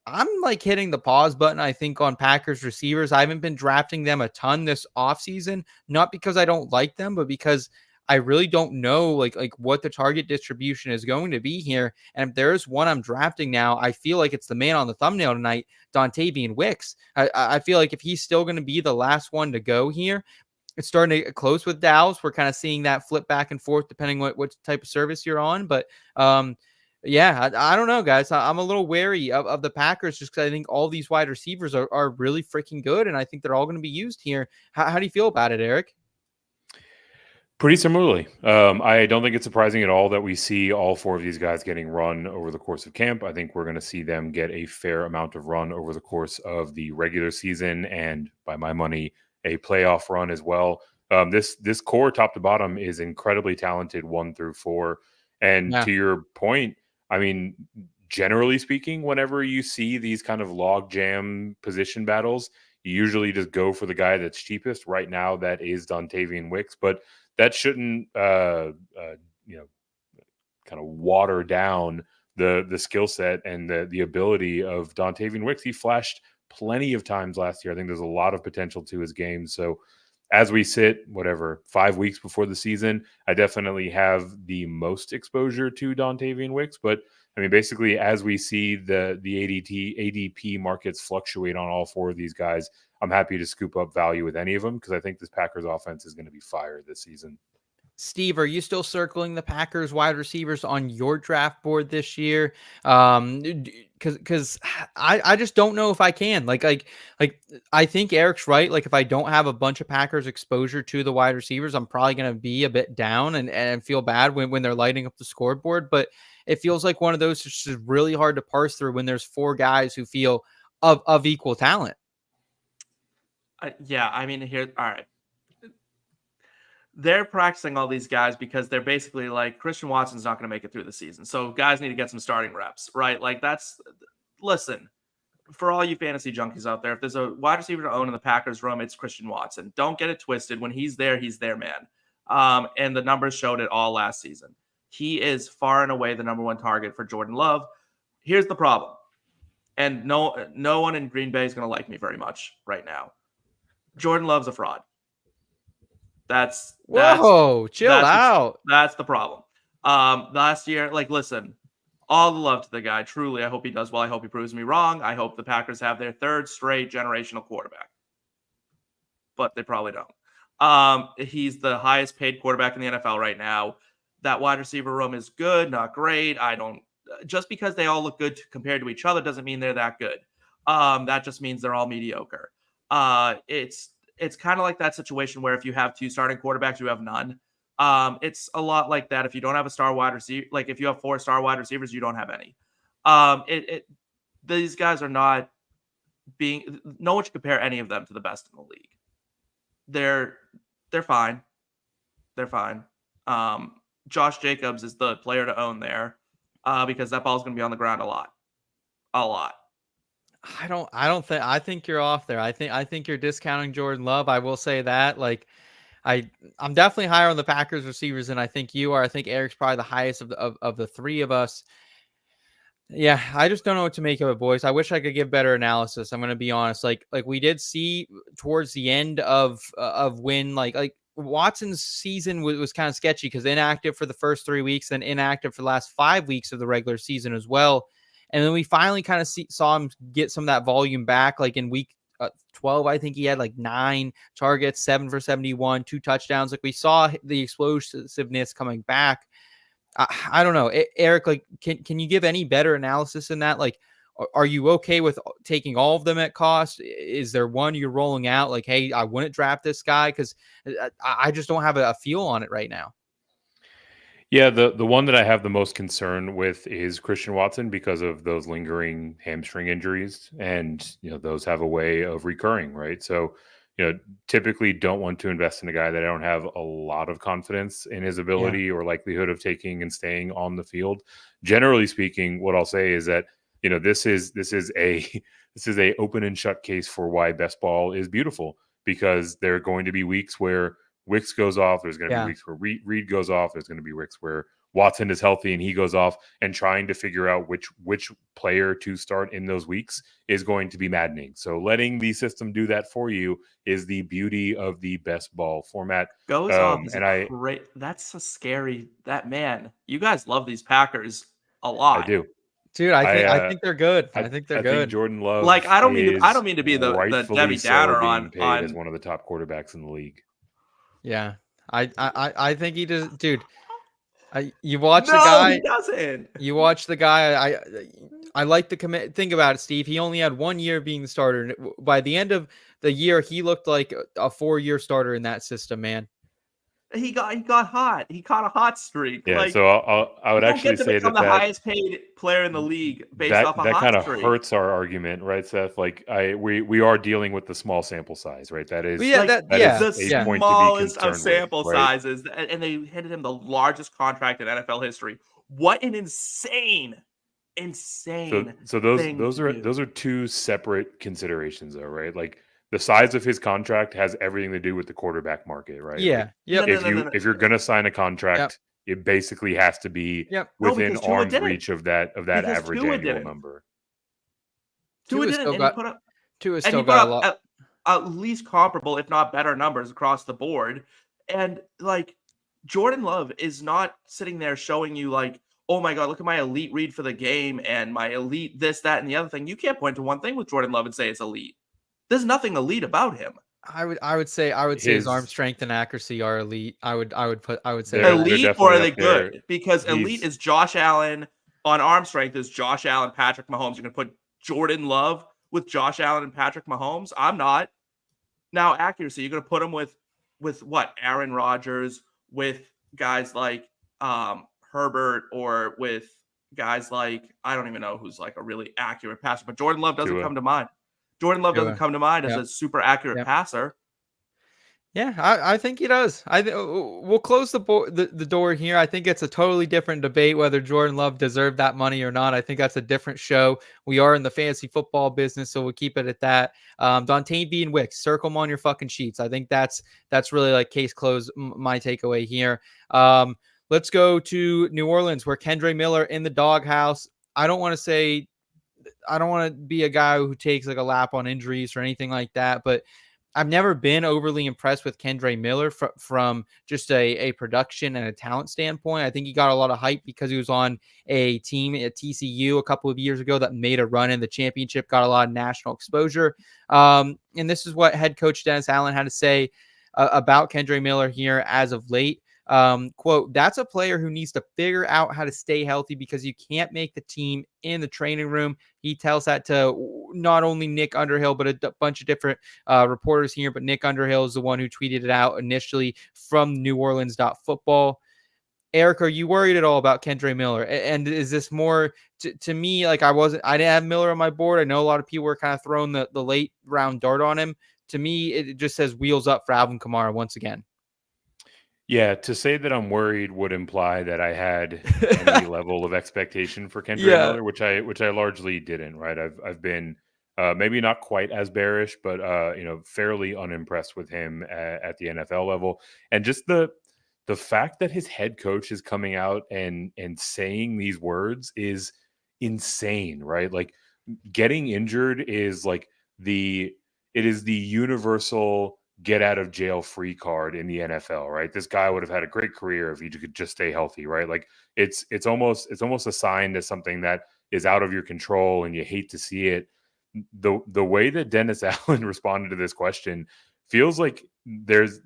I'm like hitting the pause button, I think, on Packers receivers. I haven't been drafting them a ton this offseason, not because I don't like them, but because I really don't know like what the target distribution is going to be here. And if there's one I'm drafting now, I feel like it's the man on the thumbnail tonight, Dontayvion Wicks. I feel like if he's still going to be the last one to go here, it's starting to get close with Dows. We're kind of seeing that flip back and forth depending what type of service you're on. But yeah, I don't know, guys. I'm a little wary of the Packers just because I think all these wide receivers are really freaking good. And I think they're all going to be used here. How do you feel about it, Eric? Pretty similarly. I don't think it's surprising at all that we see all 4 of these guys getting run over the course of camp. I think we're going to see them get a fair amount of run over the course of the regular season and, by my money, a playoff run as well. This core top to bottom is incredibly talented 1 through 4. And to your point, I mean, generally speaking, whenever you see these kind of log jam position battles, you usually just go for the guy that's cheapest. Right now, that is Dontayvion Wicks, but that shouldn't, kind of water down the skill set and the ability of Dontayvion Wicks. He flashed plenty of times last year. I think there's a lot of potential to his game. So as we sit, 5 weeks before the season, I definitely have the most exposure to Dontayvion Wicks. But I mean, basically, as we see the ADP markets fluctuate on all 4 of these guys, I'm happy to scoop up value with any of them because I think this Packers offense is going to be fire this season. Steve, are you still circling the Packers wide receivers on your draft board this year? Because I just don't know if I can. Like I think Eric's right. Like if I don't have a bunch of Packers exposure to the wide receivers, I'm probably going to be a bit down and feel bad when they're lighting up the scoreboard. But it feels like one of those is just really hard to parse through when there's 4 guys who feel of equal talent. Yeah, I mean, all right. They're practicing all these guys because they're basically like, Christian Watson's not going to make it through the season. So guys need to get some starting reps, right? Like listen, for all you fantasy junkies out there, if there's a wide receiver to own in the Packers room, it's Christian Watson. Don't get it twisted. When he's there, man. And the numbers showed it all last season. He is far and away the number 1 target for Jordan Love. Here's the problem. And no one in Green Bay is going to like me very much right now. Jordan Love's a fraud. Chill out. That's the problem. Last year, listen, all the love to the guy. Truly, I hope he does well. I hope he proves me wrong. I hope the Packers have their 3rd straight generational quarterback. But they probably don't. He's the highest paid quarterback in the NFL right now. That wide receiver room is good, not great. Just because they all look good compared to each other doesn't mean they're that good. That just means they're all mediocre. It's kind of like that situation where if you have 2 starting quarterbacks, you have none. It's a lot like that. If you don't have a star wide receiver, like if you have 4 star wide receivers, you don't have any. These guys are not no one should compare any of them to the best in the league. They're fine. They're fine. Josh Jacobs is the player to own there because that ball is going to be on the ground a lot. I think you're off there. I think you're discounting Jordan Love. I will say that. I'm definitely higher on the Packers receivers than I think you are. I think Eric's probably the highest of the 3 of us. Yeah, I just don't know what to make of it, boys. I wish I could give better analysis. I'm gonna be honest. Like we did see towards the end of when like Watson's season was kind of sketchy because inactive for the first 3 weeks, then inactive for the last 5 weeks of the regular season as well. And then we finally kind of saw him get some of that volume back. Like in week 12, I think he had like 9 targets, 7 for 71, 2 touchdowns. Like we saw the explosiveness coming back. I don't know, Eric. Like, can you give any better analysis in that? Like, are you okay with taking all of them at cost? Is there one you're rolling out? Like, hey, I wouldn't draft this guy because I just don't have a feel on it right now. Yeah, the one that I have the most concern with is Christian Watson because of those lingering hamstring injuries, and those have a way of recurring, right? So, typically don't want to invest in a guy that I don't have a lot of confidence in his ability or likelihood of taking and staying on the field. Generally speaking, what I'll say is that this is a open and shut case for why best ball is beautiful, because there are going to be weeks where Wicks goes off. There's going to be weeks where Reed goes off. There's going to be weeks where Watson is healthy and he goes off, and trying to figure out which player to start in those weeks is going to be maddening. So letting the system do that for you is the beauty of the best ball format. Goes off is great. That's a scary. That man, you guys love these Packers a lot. I do. Dude, I think they're good. I think they're good. Think Jordan Love, like I don't mean to be the Debbie Downer on as one of the top quarterbacks in the league. Yeah, I think he does, dude. You watch the guy. No, he doesn't. You watch the guy. I like the commit. Think about it, Steve. He only had 1 year being the starter. By the end of the year, he looked like a 4-year starter in that system, man. He got hot. He caught a hot streak. Yeah, so I would actually say that the highest paid player in the league based off a hot streak. That kind of hurts our argument, right, Seth? Like we are dealing with the small sample size, right? That is the smallest of sample sizes, and they handed him the largest contract in NFL history. What an insane. So those are two separate considerations, though, right? Like, the size of his contract has everything to do with the quarterback market, right? Yeah. Like, if you're gonna sign a contract, it basically has to be within arm's reach of that average annual number. Tua didn't. Tua still got a lot. At least comparable, if not better, numbers across the board. And like Jordan Love is not sitting there showing you like, oh my God, look at my elite read for the game and my elite this, that, and the other thing. You can't point to one thing with Jordan Love and say it's elite. There's nothing elite about him. I would say his arm strength and accuracy are elite. I would say elite, or are they good? Because elite is Josh Allen. On arm strength is Josh Allen, Patrick Mahomes. You're gonna put Jordan Love with Josh Allen and Patrick Mahomes? I'm not. Now accuracy, you're gonna put him with what? Aaron Rodgers, with guys like Herbert, or with guys like, I don't even know who's like a really accurate passer, but Jordan Love doesn't come to mind. Jordan Love doesn't come to mind as a super accurate passer. Yeah, I think he does. We'll close the door here. I think it's a totally different debate whether Jordan Love deserved that money or not. I think that's a different show. We are in the fantasy football business, so we'll keep it at that. Dontayvion Wicks, circle them on your fucking sheets. I think that's really like case closed. My takeaway here. Let's go to New Orleans, where Kendre Miller in the doghouse. I don't want to be a guy who takes like a lap on injuries or anything like that, but I've never been overly impressed with Kendre Miller from just a production and a talent standpoint. I think he got a lot of hype because he was on a team at TCU a couple of years ago that made a run in the championship, got a lot of national exposure. And this is what head coach Dennis Allen had to say about Kendre Miller here as of late. Quote, that's a player who needs to figure out how to stay healthy because you can't make the team in the training room. He tells that to not only Nick Underhill, but a bunch of different reporters here. But Nick Underhill is the one who tweeted it out initially from New Orleans.football. Eric, are you worried at all about Kendre Miller? And is this more to me? Like I didn't have Miller on my board. I know a lot of people were kind of throwing the late round dart on him. To me, it just says wheels up for Alvin Kamara once again. Yeah, to say that I'm worried would imply that I had any level of expectation for Kendre Miller, which I largely didn't. Right, I've been maybe not quite as bearish, but fairly unimpressed with him at the NFL level, and just the fact that his head coach is coming out and saying these words is insane, right? Like getting injured is like it is the universal get out of jail free card in the NFL, right? This guy would have had a great career if he could just stay healthy, right? Like it's almost assigned as something that is out of your control and you hate to see it. The way that Dennis Allen responded to this question feels like there's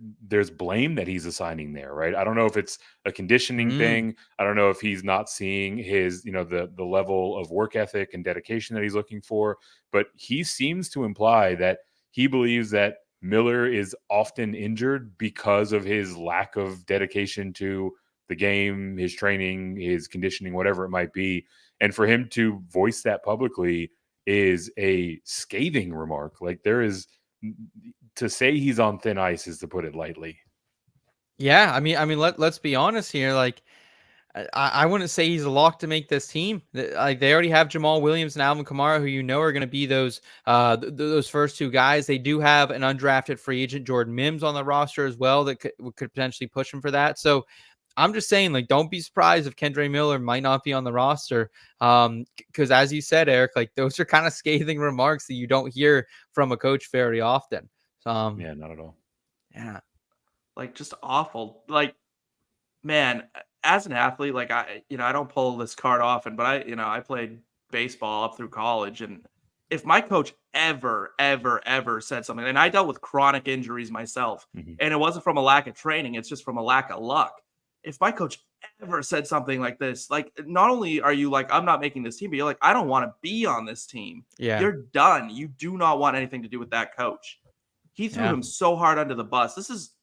blame that he's assigning there, right? I don't know if it's a conditioning thing. I don't know if he's not seeing his, the level of work ethic and dedication that he's looking for, but he seems to imply that he believes that Miller is often injured because of his lack of dedication to the game, his training, his conditioning, whatever it might be. And for him to voice that publicly is a scathing remark. Like to say he's on thin ice is to put it lightly. Yeah, I mean, let's be honest here. Like, I wouldn't say he's a lock to make this team. Like, they already have Jamal Williams and Alvin Kamara, who are going to be those first two guys. They do have an undrafted free agent, Jordan Mims, on the roster as well that could potentially push him for that. So I'm just saying, like, don't be surprised if Kendre Miller might not be on the roster. Because as you said, Eric, like, those are kind of scathing remarks that you don't hear from a coach very often. Yeah, not at all. Yeah. Like, just awful. Like, man, as an athlete, like, I don't pull this card often, but I played baseball up through college. And if my coach ever said something, and I dealt with chronic injuries myself, and it wasn't from a lack of training, it's just from a lack of luck. If my coach ever said something like this, like, not only are you like, I'm not making this team, but you're like, I don't want to be on this team. Yeah. You're done. You do not want anything to do with that coach. He threw him so hard under the bus. This is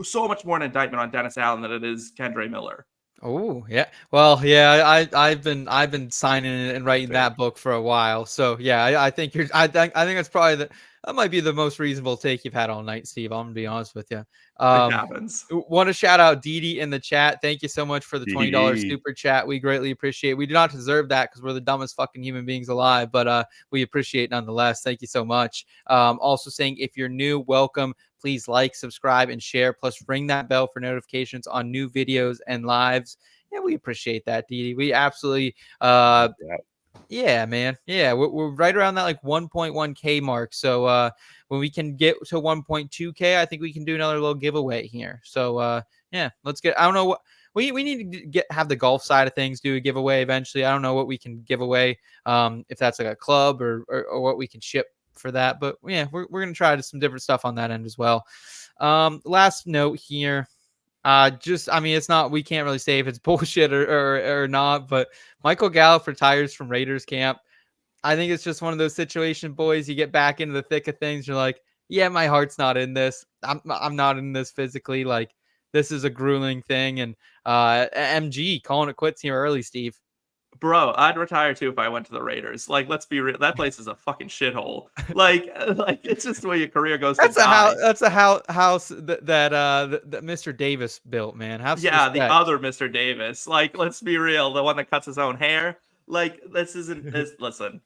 so much more an indictment on Dennis Allen than it is Kendre Miller. Oh, yeah. Well, yeah, I've been signing and writing that book for a while. So yeah, I think I think that's probably that might be the most reasonable take you've had all night, Steve. I'm gonna be honest with you. It happens. Want to shout out Didi in the chat. Thank you so much for the $20 super chat. We greatly appreciate it. We do not deserve that because we're the dumbest fucking human beings alive, but we appreciate it nonetheless. Thank you so much. Also saying, if you're new, welcome. Please like, subscribe, and share. Plus, ring that bell for notifications on new videos and lives. Yeah, we appreciate that, Didi. We absolutely yeah, man. Yeah, we're right around that like 1.1K mark. So when we can get to 1.2K, I think we can do another little giveaway here. So yeah, let's get. I don't know what we need to have the golf side of things do a giveaway eventually. I don't know what we can give away, if that's like a club or what we can ship for that. But yeah, we're gonna try some different stuff on that end as well. Last note here. It's not, we can't really say if it's bullshit or not, but Michael Gallup retires from Raiders camp. I think it's just one of those situations, boys. You get back into the thick of things. You're like, yeah, my heart's not in this. I'm not in this physically. Like, this is a grueling thing. And MG calling it quits here early, Steve. Bro, I'd retire too if I went to the Raiders. Like, let's be real. That place is a fucking shithole. Like it's just the way your career goes. That's a house that Mr. Davis built, man. The other Mr. Davis. Like, let's be real. The one that cuts his own hair. Like, this isn't this. Listen,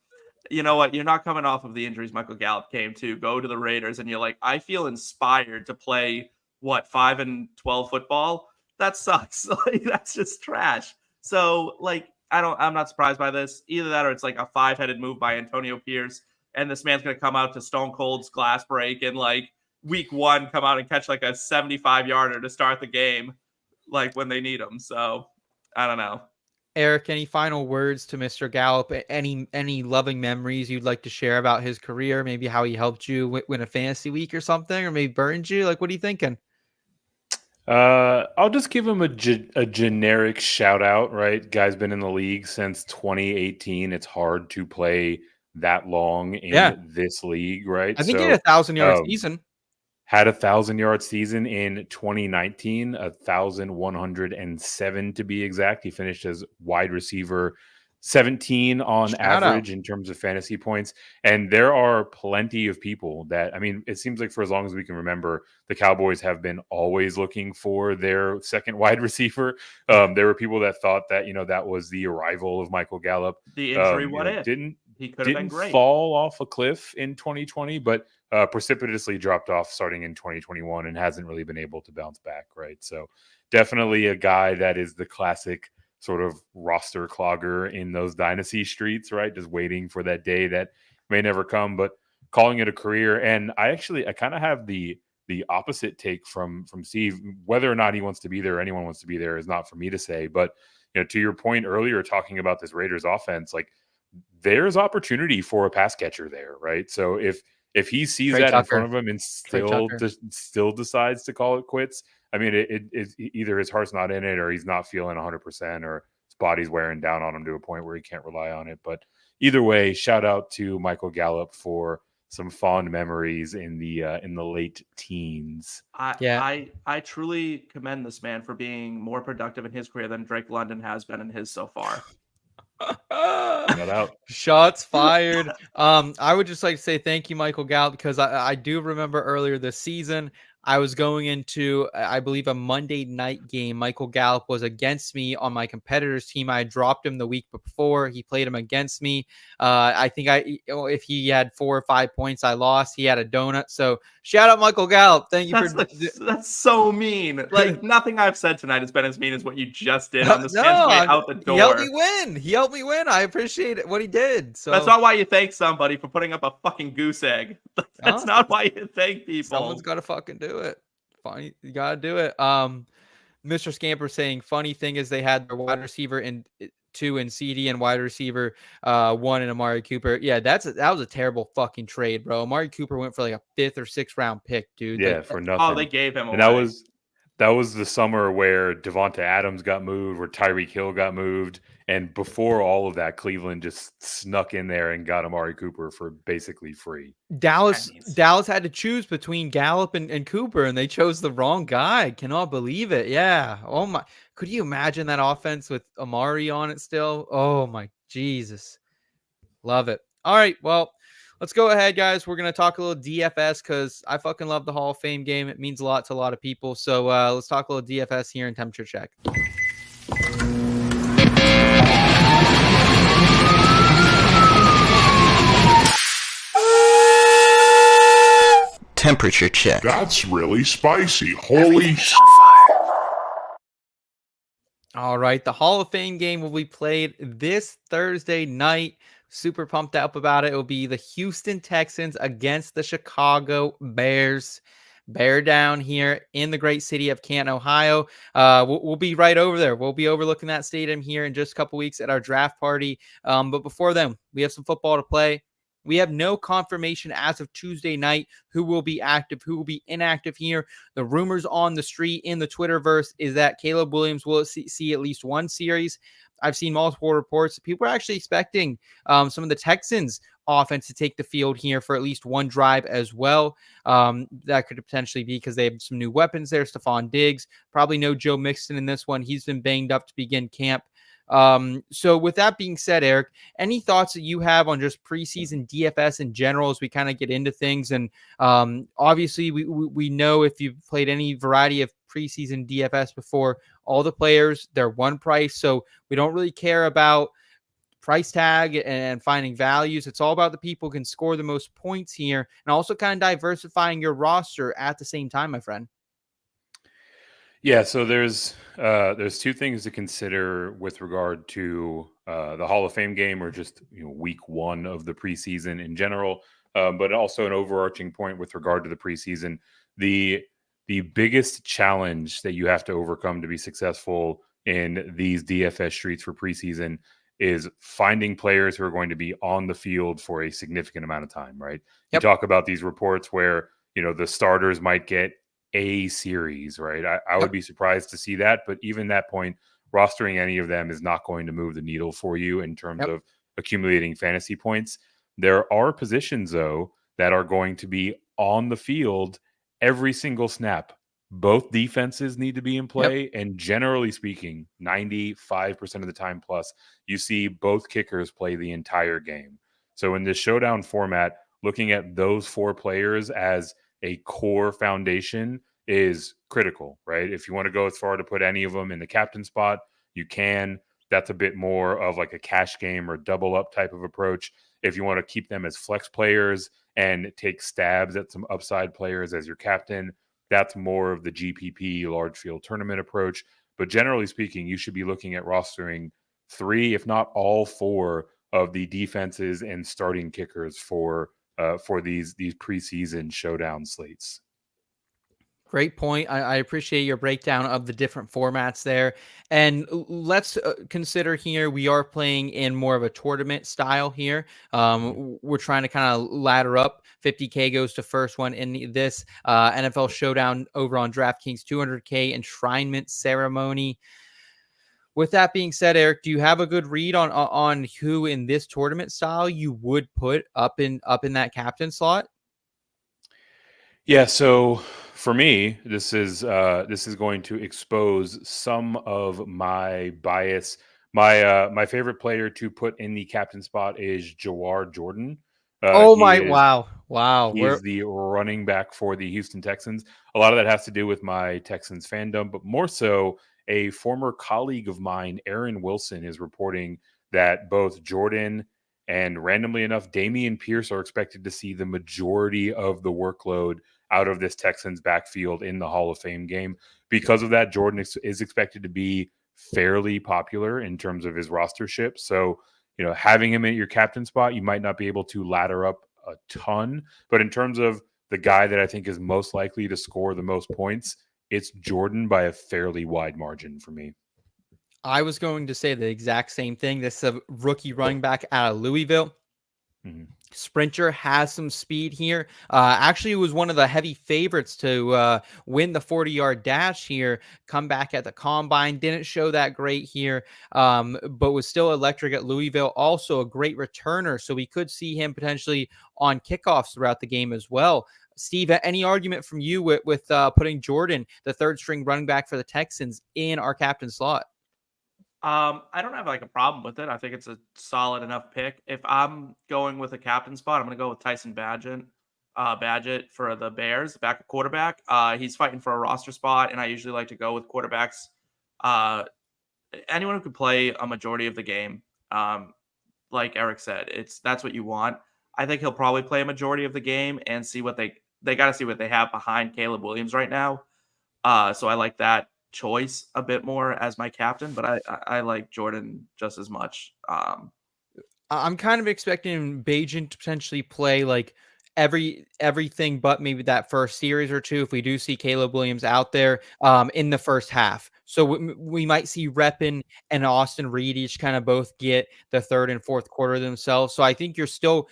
you know what? You're not coming off of the injuries Michael Gallup came to. Go to the Raiders, and you're like, I feel inspired to play 5 and 12 football. That sucks. Like, that's just trash. So, like, I'm not surprised by this. Either that or it's like a 5-headed move by Antonio Pierce, and this man's going to come out to Stone Cold's glass break and like week 1 come out and catch like a 75-yarder to start the game, like when they need him. So I don't know. Eric, any final words to Mr. Gallup? Any loving memories you'd like to share about his career? Maybe how he helped you win a fantasy week or something, or maybe burned you? Like, what are you thinking? I'll just give him a generic shout out, right? Guy's been in the league since 2018. It's hard to play that long in this league, right? I think he had a 1,000-yard season. Had a 1,000-yard season in 2019, 1,107 to be exact. He finished as wide receiver 17 on average in terms of fantasy points. And there are plenty of people that, I mean, it seems like for as long as we can remember, the Cowboys have been always looking for their second wide receiver. There were people that thought that, that was the arrival of Michael Gallup. The injury, didn't fall off a cliff in 2020, but precipitously dropped off starting in 2021 and hasn't really been able to bounce back, right? So definitely a guy that is the classic sort of roster clogger in those dynasty streets, right? Just waiting for that day that may never come, but calling it a career. And I kind of have the opposite take from Steve. Whether or not he wants to be there or anyone wants to be there is not for me to say. But to your point earlier, talking about this Raiders offense, like there's opportunity for a pass catcher there, right? So if he sees Trey that Tucker. in front of him and still decides to call it quits, I mean, it either his heart's not in it or he's not feeling 100% or his body's wearing down on him to a point where he can't rely on it. But either way, shout out to Michael Gallup for some fond memories in the late teens. I truly commend this man for being more productive in his career than Drake London has been in his so far. Shout out. Shots fired. I would just like to say thank you, Michael Gallup, because I do remember earlier this season, I was going into, I believe, a Monday night game. Michael Gallup was against me on my competitor's team. I dropped him the week before. He played him against me. I think if he had 4 or 5 points, I lost. He had a donut. So shout out Michael Gallup. Thank you That's so mean. Like nothing I've said tonight has been as mean as what you just did on the man's way out the door. He helped me win. I appreciate what he did. So that's not why you thank somebody for putting up a fucking goose egg. That's not why you thank people. Someone's got to fucking do it. Funny, you gotta do it. Mr. Scamper saying funny thing is they had their wide receiver in 2 in CD and wide receiver 1 in Amari Cooper. Yeah, that was a terrible fucking trade, bro. Amari Cooper went for like a 5th or 6th round pick, dude. Yeah, for nothing. Oh, they gave him away. And that was the summer where Devonta Adams got moved, where Tyreek Hill got moved. And before all of that, Cleveland just snuck in there and got Amari Cooper for basically free. Dallas had to choose between Gallup and Cooper, and they chose the wrong guy. Cannot believe it. Yeah. Oh my. Could you imagine that offense with Amari on it still? Oh my Jesus. Love it. All right. Well, let's go ahead, guys. We're going to talk a little DFS because I fucking love the Hall of Fame game. It means a lot to a lot of people. So let's talk a little DFS here in Temperature Check. Temperature check. That's really spicy. Holy shit. All right. The Hall of Fame game will be played this Thursday night. Super pumped up about it. It will be the Houston Texans against the Chicago Bears. Bear down here in the great city of Canton, Ohio. We'll be right over there. We'll be overlooking that stadium here in just a couple weeks at our draft party. But before then, we have some football to play. We have no confirmation as of Tuesday night who will be active, who will be inactive here. The rumors on the street in the Twitterverse is that Caleb Williams will see at least one series. I've seen multiple reports. People are actually expecting some of the Texans offense to take the field here for at least one drive as well. That could potentially be because they have some new weapons there. Stephon Diggs, probably no Joe Mixon in this one. He's been banged up to begin camp. So with that being said, Eric, any thoughts that you have on just preseason DFS in general as we kind of get into things? And obviously we know if you've played any variety of preseason DFS before, all the players, they're one price. So we don't really care about price tag and finding values. It's all about the people who can score the most points here and also kind of diversifying your roster at the same time, my friend. Yeah, so there's 2 things to consider with regard to the Hall of Fame game or just week 1 of the preseason in general, but also an overarching point with regard to the preseason. The biggest challenge that you have to overcome to be successful in these DFS streets for preseason is finding players who are going to be on the field for a significant amount of time, right? Yep. You talk about these reports where the starters might get a series, right? I would be surprised to see that, but even that point, rostering any of them is not going to move the needle for you in terms of accumulating fantasy points. There are positions, though, that are going to be on the field every single snap. Both defenses need to be in play, and generally speaking, 95% of the time plus, you see both kickers play the entire game. So in this showdown format, looking at those 4 players as a core foundation is critical, right? If you want to go as far to put any of them in the captain spot, you can. That's a bit more of like a cash game or double up type of approach. If you want to keep them as flex players and take stabs at some upside players as your captain, that's more of the GPP large field tournament approach. But generally speaking, you should be looking at rostering 3, if not all 4 of the defenses and starting kickers for these preseason showdown slates. Great point. I appreciate your breakdown of the different formats there. And let's consider here, we are playing in more of a tournament style here. We're trying to kind of ladder up. 50K goes to first one in this NFL Showdown over on DraftKings, 200K enshrinement ceremony. With that being said, Eric, do you have a good read on who in this tournament style you would put up in that captain slot? Yeah, so for me, this is going to expose some of my bias. My favorite player to put in the captain spot is Jawhar Jordan. Wow. He is the running back for the Houston Texans. A lot of that has to do with my Texans fandom, but more so, a former colleague of mine, Aaron Wilson, is reporting that both Jordan and, randomly enough, Dameon Pierce are expected to see the majority of the workload out of this Texans backfield in the Hall of Fame game. Because of that, Jordan is expected to be fairly popular in terms of his rostership. So, having him at your captain spot, you might not be able to ladder up a ton. But in terms of the guy that I think is most likely to score the most points, it's Jordan by a fairly wide margin for me. I was going to say the exact same thing. This is a rookie running back out of Louisville. Sprinter, has some speed here. Actually, was one of the heavy favorites to win the 40-yard dash here. Come back at the combine. Didn't show that great here, but was still electric at Louisville. Also a great returner, so we could see him potentially on kickoffs throughout the game as well. Steve, any argument from you with putting Jordan, the third-string running back for the Texans, in our captain slot? I don't have like a problem with it. I think it's a solid enough pick. If I'm going with a captain spot, I'm going to go with Tyson Badgett for the Bears, the backup quarterback. He's fighting for a roster spot, and I usually like to go with quarterbacks. Anyone who could play a majority of the game, like Eric said, that's what you want. I think he'll probably play a majority of the game and see what they got to see what they have behind Caleb Williams right now. So I like that choice a bit more as my captain, but I like Jordan just as much. I'm kind of expecting Bijan to potentially play like everything but maybe that first series or two if we do see Caleb Williams out there in the first half. So we might see Reppin and Austin Reed each kind of both get the third and fourth quarter themselves. So I think you're still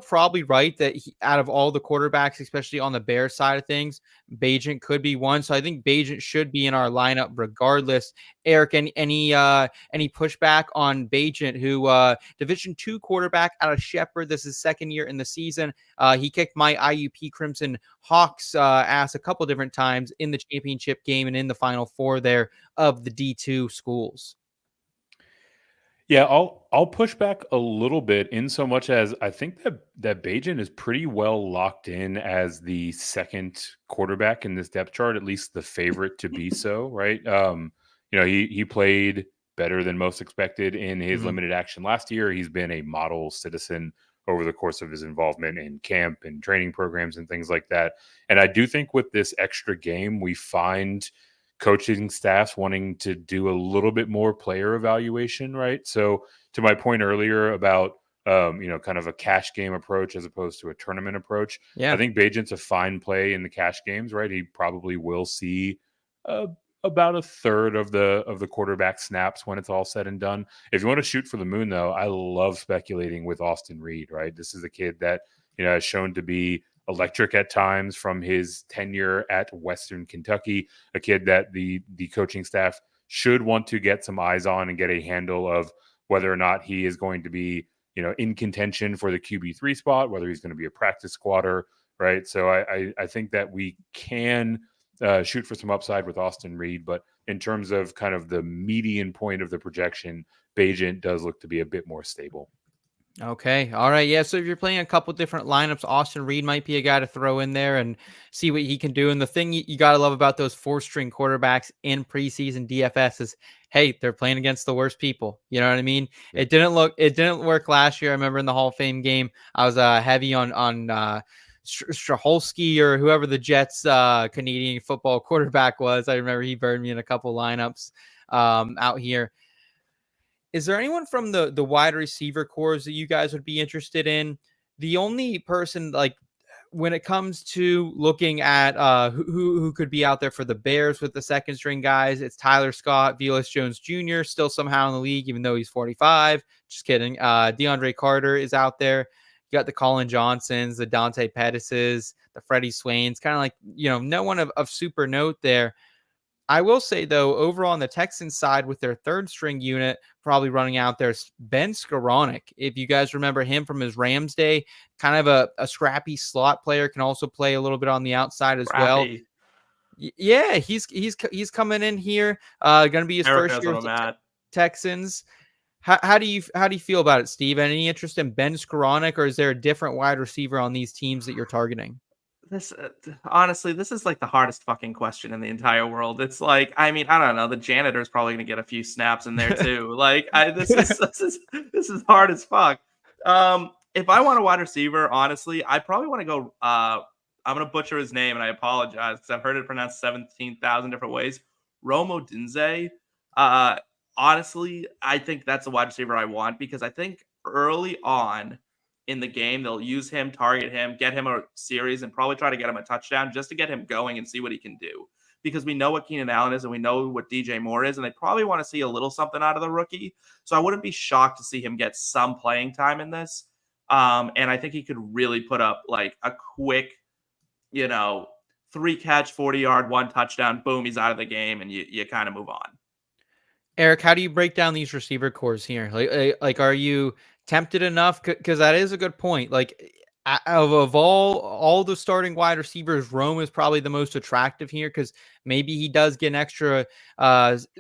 probably right that out of all the quarterbacks, especially on the Bears side of things, Bijan could be one. So I think Bijan should be in our lineup regardless. Eric, any pushback on Bijan, who Division II quarterback out of Shepherd? This is second year in the season. He kicked my IUP Crimson Hawks ass a couple different times in the championship game and in the Final Four there of the D2 schools. Yeah, I'll push back a little bit in so much as I think that Bijan is pretty well locked in as the second quarterback in this depth chart, at least the favorite to be so, right? He played better than most expected in his limited action last year. He's been a model citizen over the course of his involvement in camp and training programs and things like that. And I do think with this extra game, we find coaching staffs wanting to do a little bit more player evaluation, right? So to my point earlier about, kind of a cash game approach as opposed to a tournament approach, I think Bijan's a fine play in the cash games, right? He probably will see about a third of the quarterback snaps when it's all said and done. If you want to shoot for the moon, though, I love speculating with Austin Reed, right? This is a kid that, has shown to be electric at times from his tenure at Western Kentucky, a kid that the coaching staff should want to get some eyes on and get a handle of whether or not he is going to be, in contention for the QB3 spot, whether he's going to be a practice squatter, right? So I think that we can shoot for some upside with Austin Reed, but in terms of kind of the median point of the projection, Bijan does look to be a bit more stable. Okay. All right. Yeah. So if you're playing a couple different lineups, Austin Reed might be a guy to throw in there and see what he can do. And the thing you got to love about those 4-string quarterbacks in preseason DFS is, hey, they're playing against the worst people. You know what I mean? Yeah. It didn't work last year. I remember in the Hall of Fame game, I was heavy on Straholski or whoever the Jets Canadian football quarterback was. I remember he burned me in a couple lineups out here. Is there anyone from the wide receiver cores that you guys would be interested in? The only person, like, when it comes to looking at who could be out there for the Bears with the second string guys, it's Tyler Scott, Velus Jones Jr., still somehow in the league, even though he's 45. Just kidding. DeAndre Carter is out there. You got the Colin Johnsons, the Dante Pettises, the Freddie Swains, kind of like, no one of super note there. I will say, though, overall on the Texans side with their third string unit probably running out there, Ben Skoranek. If you guys remember him from his Rams day, kind of a scrappy slot player, can also play a little bit on the outside as well. Yeah, he's coming in here. Going to be his first year with the Texans. How do you feel about it, Steve? Any interest in Ben Skoranek, or is there a different wide receiver on these teams that you're targeting? This honestly, this is like the hardest fucking question in the entire world. It's like, I mean, I don't know. The janitor's probably gonna get a few snaps in there too. Like, this is hard as fuck. If I want a wide receiver, honestly, I probably want to go. I'm gonna butcher his name, and I apologize because I've heard it pronounced 17,000 different ways. Rhamondre. Honestly, I think that's the wide receiver I want because I think early on in the game, they'll use him, target him, get him a series, and probably try to get him a touchdown just to get him going and see what he can do. Because we know what Keenan Allen is and we know what DJ Moore is, and they probably want to see a little something out of the rookie. So I wouldn't be shocked to see him get some playing time in this. And I think he could really put up like a quick, 3-catch, 40-yard, 1 touchdown, boom, he's out of the game, and you kind of move on. Eric, how do you break down these receiver cores here? Like, are you tempted enough? Because that is a good point. Like, of all the starting wide receivers, Rome is probably the most attractive here because maybe he does get an extra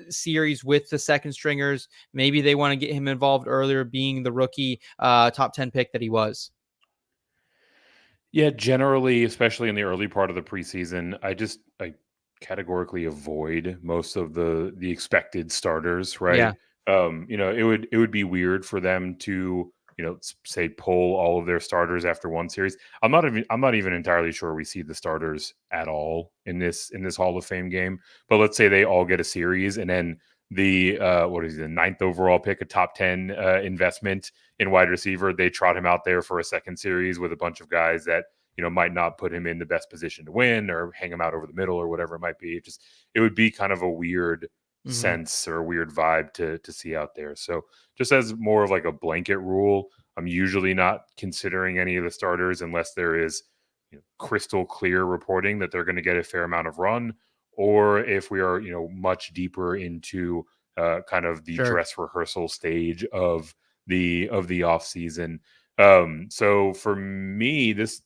series with the second stringers. Maybe they want to get him involved earlier, being the rookie top 10 pick that he was. Yeah, generally, especially in the early part of the preseason, I categorically avoid most of the expected starters, right? Yeah. It would be weird for them to, say pull all of their starters after one series. I'm not even entirely sure we see the starters at all in this Hall of Fame game. But let's say they all get a series, and then the 9th overall pick, a top 10 investment in wide receiver, they trot him out there for a second series with a bunch of guys that might not put him in the best position to win or hang him out over the middle or whatever it might be. It would be kind of a weird sense or a weird vibe to see out there. So just as more of like a blanket rule, I'm usually not considering any of the starters unless there is crystal clear reporting that they're going to get a fair amount of run, or if we are much deeper into kind of the dress rehearsal stage of the off season. So for me, this,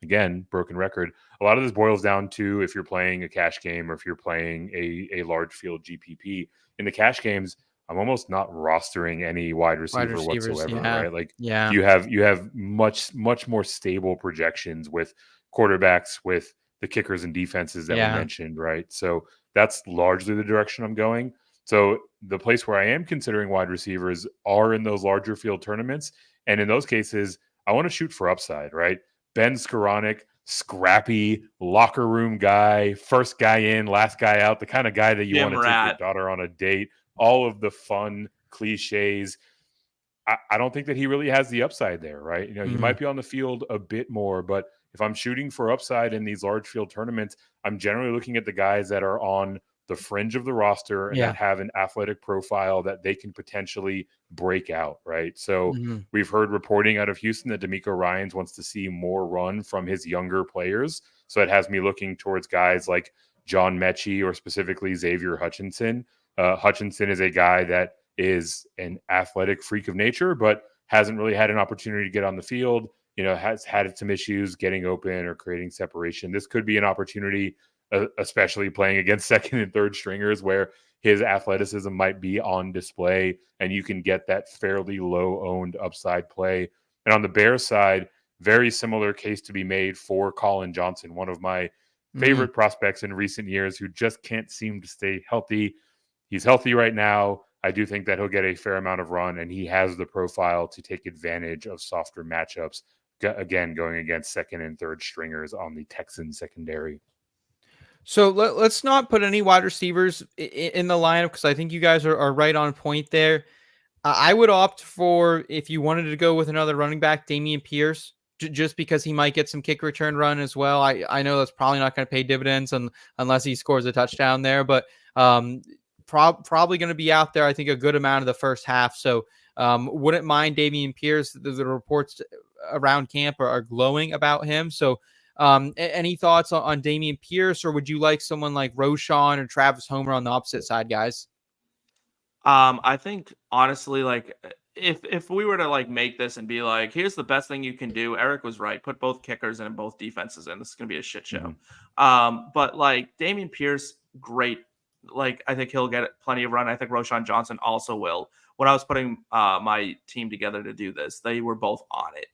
again, broken record, a lot of this boils down to if you're playing a cash game or if you're playing a large field GPP. In the cash games, I'm almost not rostering any wide receiver whatsoever, right? Like, you have much more stable projections with quarterbacks, with the kickers and defenses that we mentioned, right? So that's largely the direction I'm going. So the place where I am considering wide receivers are in those larger field tournaments. And in those cases, I want to shoot for upside, right? Ben Skoranek, scrappy locker room guy, first guy in, last guy out, the kind of guy that you want to take your daughter on a date, all of the fun cliches. I don't think that he really has the upside there, right? He might be on the field a bit more, but if I'm shooting for upside in these large field tournaments, I'm generally looking at the guys that are on the fringe of the roster and that have an athletic profile that they can potentially break out, right? So we've heard reporting out of Houston that D'Amico Ryans wants to see more run from his younger players. So it has me looking towards guys like John Mechie or specifically Xavier Hutchinson. Hutchinson is a guy that is an athletic freak of nature, but hasn't really had an opportunity to get on the field, has had some issues getting open or creating separation. This could be an opportunity, especially playing against second and third stringers, where his athleticism might be on display and you can get that fairly low-owned upside play. And on the Bears side, very similar case to be made for Colin Johnson, one of my favorite prospects in recent years who just can't seem to stay healthy. He's healthy right now. I do think that he'll get a fair amount of run, and he has the profile to take advantage of softer matchups again, going against second and third stringers on the Texans secondary. So let's not put any wide receivers in the lineup because I think you guys are right on point there. I would opt for, if you wanted to go with another running back, Dameon Pierce, just because he might get some kick return run as well. I know that's probably not going to pay dividends unless he scores a touchdown there, but probably going to be out there, I think, a good amount of the first half. So wouldn't mind Dameon Pierce. The reports around camp are glowing about him. So any thoughts on Dameon Pierce, or would you like someone like Roschon or Travis Homer on the opposite side, guys? I think honestly, like if we were to like make this and be like, here's the best thing you can do, Eric was right. Put both kickers and both defenses in. This is gonna be a shit show. But like Dameon Pierce, great. Like I think he'll get plenty of run. I think Roschon Johnson also will. When I was putting my team together to do this, they were both on it.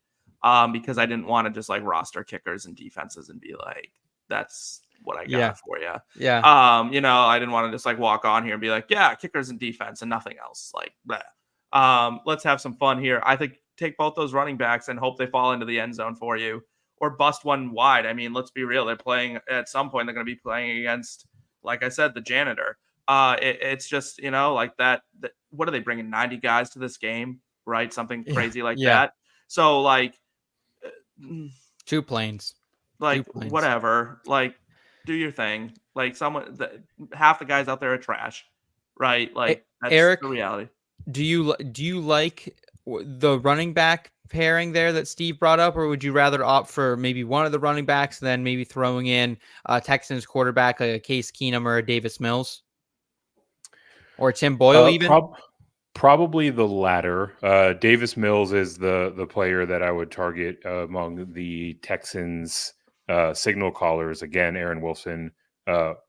Because I didn't want to just like roster kickers and defenses and be like, that's what I got for you. Yeah. I didn't want to just like walk on here and be like, yeah, kickers and defense and nothing else. Like, bleh. Let's have some fun here. I think take both those running backs and hope they fall into the end zone for you or bust one wide. I mean, let's be real. They're playing at some point. They're going to be playing against, like I said, the janitor. It's just, like that. What are they bringing? 90 guys to this game, right? Something crazy like that. So like, two planes, whatever, like do your thing. Like half the guys out there are trash, right? Like that's Eric, the reality. Do you like the running back pairing there that Steve brought up, or would you rather opt for maybe one of the running backs and then maybe throwing in Texans quarterback like a Case Keenum or a Davis Mills or Tim Boyle even? Probably the latter. Davis Mills is the player that I would target among the Texans signal callers. Again, Aaron Wilson,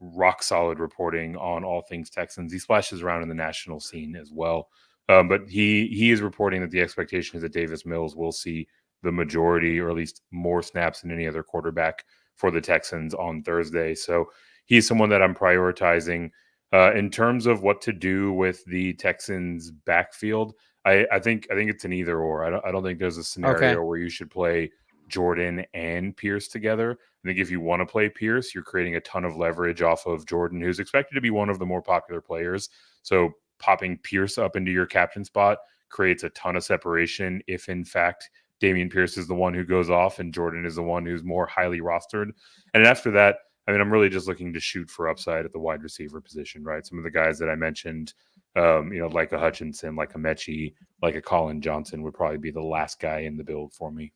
rock solid reporting on all things Texans. He splashes around in the national scene as well. But he is reporting that the expectation is that Davis Mills will see the majority, or at least more snaps than any other quarterback for the Texans on Thursday. So he's someone that I'm prioritizing. In terms of what to do with the Texans backfield, I think it's an either or. I don't think there's a scenario where you should play Jordan and Pierce together. I think if you want to play Pierce, you're creating a ton of leverage off of Jordan, who's expected to be one of the more popular players. So popping Pierce up into your captain spot creates a ton of separation if, in fact, Dameon Pierce is the one who goes off and Jordan is the one who's more highly rostered. And after that, I mean, I'm really just looking to shoot for upside at the wide receiver position, right? Some of the guys that I mentioned, like a Hutchinson, like a Mechie, like a Colin Johnson would probably be the last guy in the build for me.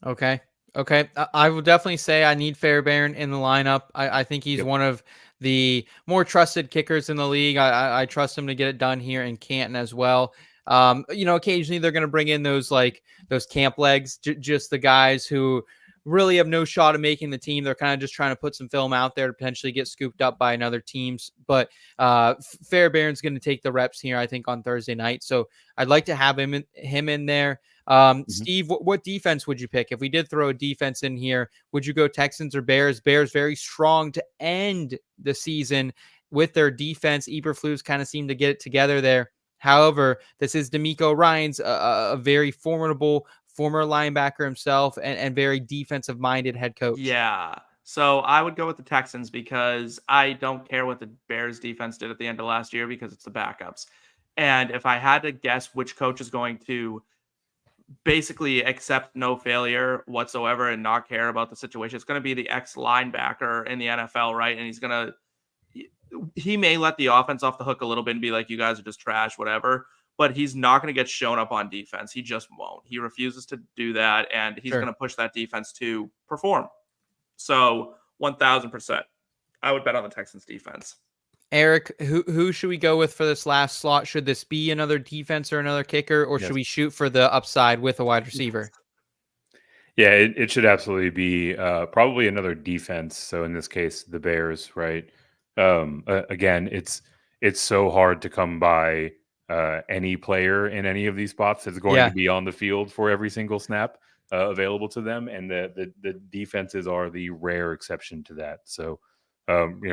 Okay. I will definitely say I need Fairbairn in the lineup. I think he's one of the more trusted kickers in the league. I trust him to get it done here in Canton as well. Occasionally they're going to bring in those camp legs, just the guys who really have no shot of making the team. They're kind of just trying to put some film out there to potentially get scooped up by another teams. But Fairbairn's going to take the reps here, I think, on Thursday night. So I'd like to have him in there. Steve, what defense would you pick? If we did throw a defense in here, would you go Texans or Bears? Bears very strong to end the season with their defense. Eberflus kind of seemed to get it together there. However, this is DeMeco Ryans, a very formidable former linebacker himself and very defensive-minded head coach. Yeah. So I would go with the Texans because I don't care what the Bears defense did at the end of last year because it's the backups. And if I had to guess which coach is going to basically accept no failure whatsoever and not care about the situation, it's going to be the ex-linebacker in the NFL, right? And he may let the offense off the hook a little bit and be like, you guys are just trash, whatever. But he's not going to get shown up on defense. He just won't. He refuses to do that, and he's going to push that defense to perform. So 1,000%, I would bet on the Texans defense. Eric, who should we go with for this last slot? Should this be another defense or another kicker, or should we shoot for the upside with a wide receiver? Yeah, it should absolutely be probably another defense. So in this case, the Bears, right? Again, it's so hard to come by any player in any of these spots that's going to be on the field for every single snap available to them. And the defenses are the rare exception to that. So,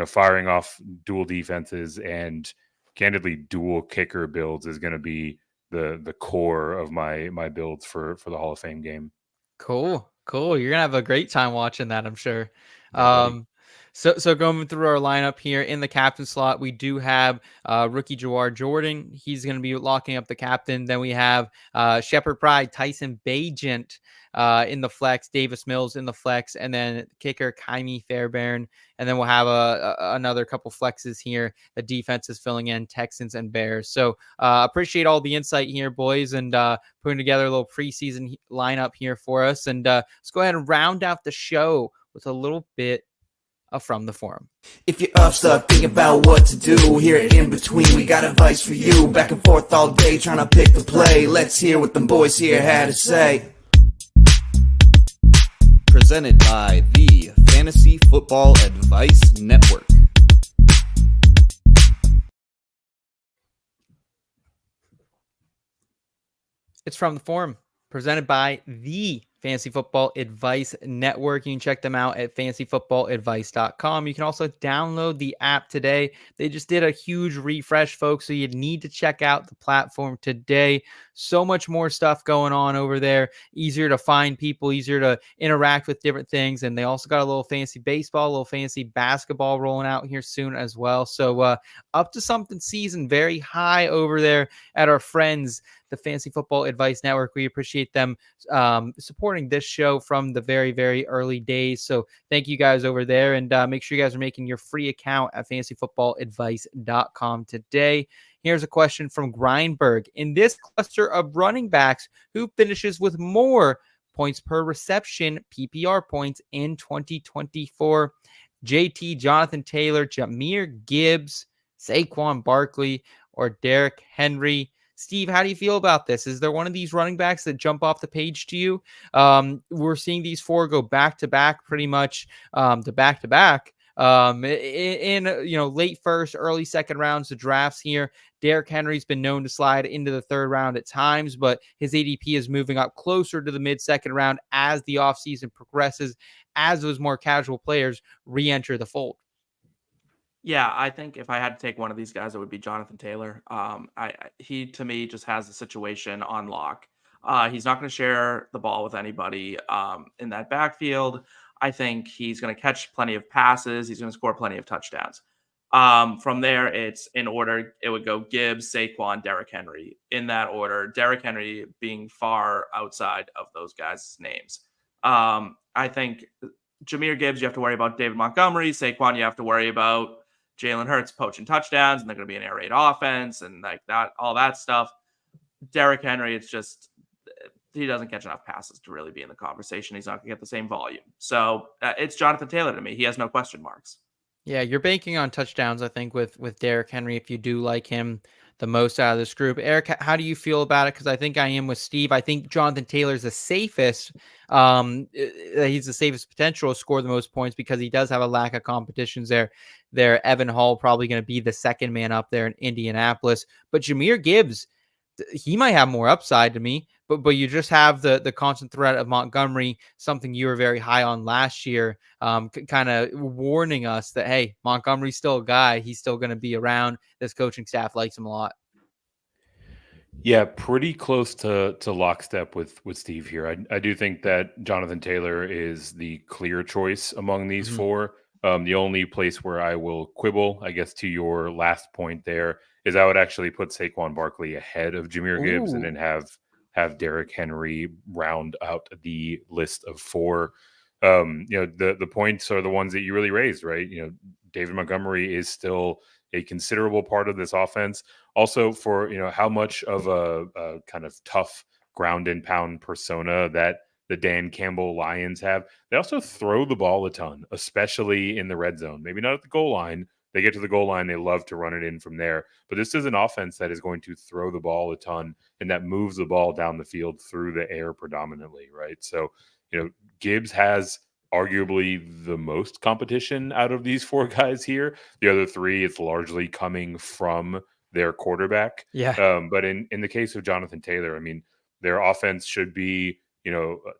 firing off dual defenses and candidly dual kicker builds is going to be the core of my builds for the Hall of Fame game. Cool. You're gonna have a great time watching that, I'm sure. Yeah, buddy. So going through our lineup here in the captain slot, we do have rookie Jawar Jordan. He's going to be locking up the captain. Then we have Shepherd Pride, Tyson Bagent in the flex, Davis Mills in the flex, and then kicker Kaimi Fairbairn. And then we'll have another couple flexes here. The defense is filling in Texans and Bears. So appreciate all the insight here, boys, and putting together a little preseason lineup here for us. And let's go ahead and round out the show with a little bit from the forum. If you're up, stuck, thinking about what to do, here in between, we got advice for you. Back and forth all day, trying to pick the play. Let's hear what them boys here had to say. Presented by the Fantasy Football Advice Network. It's from the forum, presented by the Fantasy Football Advice Network. You can check them out at fantasyfootballadvice.com. You can also download the app today. They just did a huge refresh, folks, so you need to check out the platform today. So much more stuff going on over there. Easier to find people, easier to interact with different things. And they also got a little fantasy baseball, a little fantasy basketball rolling out here soon as well. So up to something season, very high over there at our friends, the Fantasy Football Advice Network. We appreciate them supporting this show from the very, very early days. So thank you guys over there. And make sure you guys are making your free account at fantasyfootballadvice.com today. Here's a question from Grindberg. In this cluster of running backs, who finishes with more points per reception, PPR points in 2024? JT, Jonathan Taylor, Jahmyr Gibbs, Saquon Barkley, or Derrick Henry? Steve, how do you feel about this? Is there one of these running backs that jump off the page to you? We're seeing these four go back-to-back pretty much to back-to-back in late first, early second rounds of drafts here. Derrick Henry's been known to slide into the third round at times, but his ADP is moving up closer to the mid-second round as the offseason progresses, as those more casual players re-enter the fold. Yeah, I think if I had to take one of these guys, it would be Jonathan Taylor. He, to me, just has the situation on lock. He's not going to share the ball with anybody in that backfield. I think he's going to catch plenty of passes. He's going to score plenty of touchdowns. From there, it's in order. It would go Gibbs, Saquon, Derrick Henry in that order. Derrick Henry being far outside of those guys' names. I think Jahmyr Gibbs, you have to worry about David Montgomery. Saquon, you have to worry about Jalen Hurts poaching touchdowns, and they're going to be an air raid offense and like that, all that stuff. Derrick Henry, it's just he doesn't catch enough passes to really be in the conversation. He's not going to get the same volume. So it's Jonathan Taylor to me. He has no question marks. Yeah, you're banking on touchdowns, I think, with Derrick Henry if you do like him the most out of this group. Eric, how do you feel about it? Because I think I am with Steve. I think Jonathan Taylor's the safest. He's the safest potential to score the most points because he does have a lack of competitions there. Evan Hall probably going to be the second man up there in Indianapolis. But Jahmyr Gibbs, he might have more upside to me. But you just have the constant threat of Montgomery, something you were very high on last year, kind of warning us that, hey, Montgomery's still a guy. He's still going to be around. This coaching staff likes him a lot. Yeah, pretty close to lockstep with Steve here. I do think that Jonathan Taylor is the clear choice among these four. The only place where I will quibble, I guess, to your last point there, is I would actually put Saquon Barkley ahead of Jahmyr Gibbs and then have Derrick Henry round out the list of four. The points are the ones that you really raised, right? David Montgomery is still a considerable part of this offense. Also for, how much of a kind of tough ground and pound persona that the Dan Campbell Lions have. They also throw the ball a ton, especially in the red zone. Maybe not at the goal line. They get to the goal line, they love to run it in from there. But this is an offense that is going to throw the ball a ton and that moves the ball down the field through the air predominantly, right? So, Gibbs has arguably the most competition out of these four guys here. The other three, it's largely coming from their quarterback. Yeah. But in the case of Jonathan Taylor, I mean, their offense should be,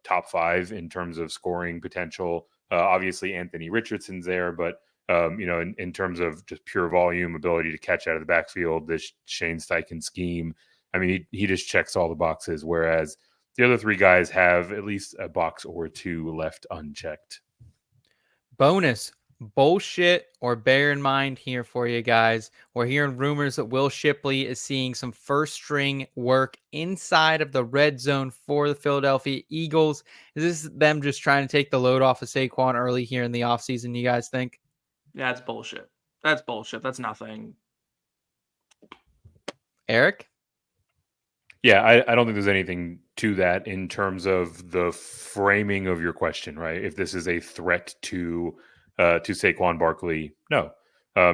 top five in terms of scoring potential. Obviously, Anthony Richardson's there, but in terms of just pure volume, ability to catch out of the backfield, this Shane Steichen scheme, I mean, he just checks all the boxes. Whereas, the other three guys have at least a box or two left unchecked. Bonus bullshit or bear in mind here for you guys. We're hearing rumors that Will Shipley is seeing some first string work inside of the red zone for the Philadelphia Eagles. Is this them just trying to take the load off of Saquon early here in the offseason, you guys think? Yeah, it's bullshit. That's bullshit. That's nothing. Eric? Yeah, I don't think there's anything to that in terms of the framing of your question, right? If this is a threat to Saquon Barkley, no.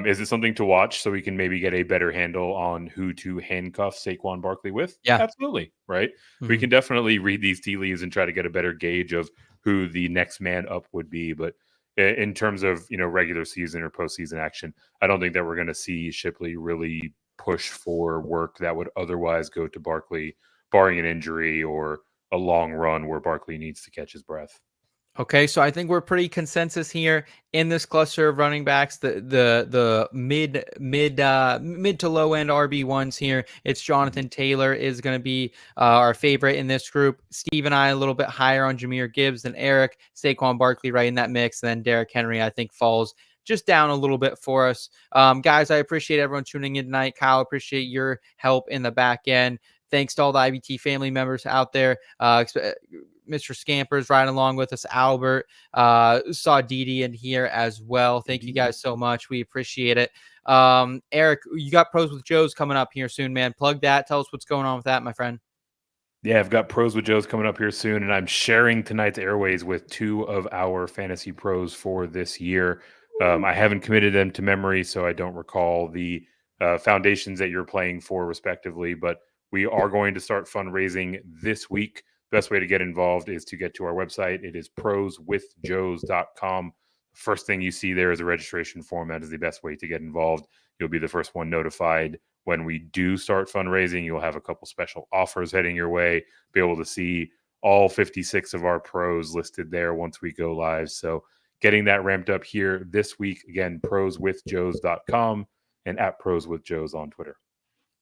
Is it something to watch so we can maybe get a better handle on who to handcuff Saquon Barkley with? Yeah. Absolutely, right? We can definitely read these tea leaves and try to get a better gauge of who the next man up would be. But in terms of, regular season or postseason action, I don't think that we're going to see Shipley really push for work that would otherwise go to Barkley, barring an injury or a long run where Barkley needs to catch his breath. Okay, so I think we're pretty consensus here in this cluster of running backs. The mid to low end RB1s here. It's Jonathan Taylor is going to be our favorite in this group. Steve and I a little bit higher on Jahmyr Gibbs than Eric. Saquon Barkley right in that mix. And then Derrick Henry I think falls just down a little bit for us. Guys, I appreciate everyone tuning in tonight. Kyle, appreciate your help in the back end. Thanks to all the IBT family members out there. Mr. Scampers riding along with us. Albert, saw Didi in here as well. Thank you guys so much. We appreciate it. Eric, you got Pros with Joe's coming up here soon, man. Plug that. Tell us what's going on with that, my friend. Yeah, I've got Pros with Joe's coming up here soon, and I'm sharing tonight's airways with two of our fantasy pros for this year. I haven't committed them to memory, so I don't recall the foundations that you're playing for respectively, but we are going to start fundraising this week. Best way to get involved is to get to our website. It is proswithjoes.com. First thing you see there is a registration form. That is the best way to get involved. You'll be the first one notified when we do start fundraising. You'll have a couple special offers heading your way. Be able to see all 56 of our pros listed there once we go live. So getting that ramped up here this week. Again, proswithjoes.com and at proswithjoes on Twitter.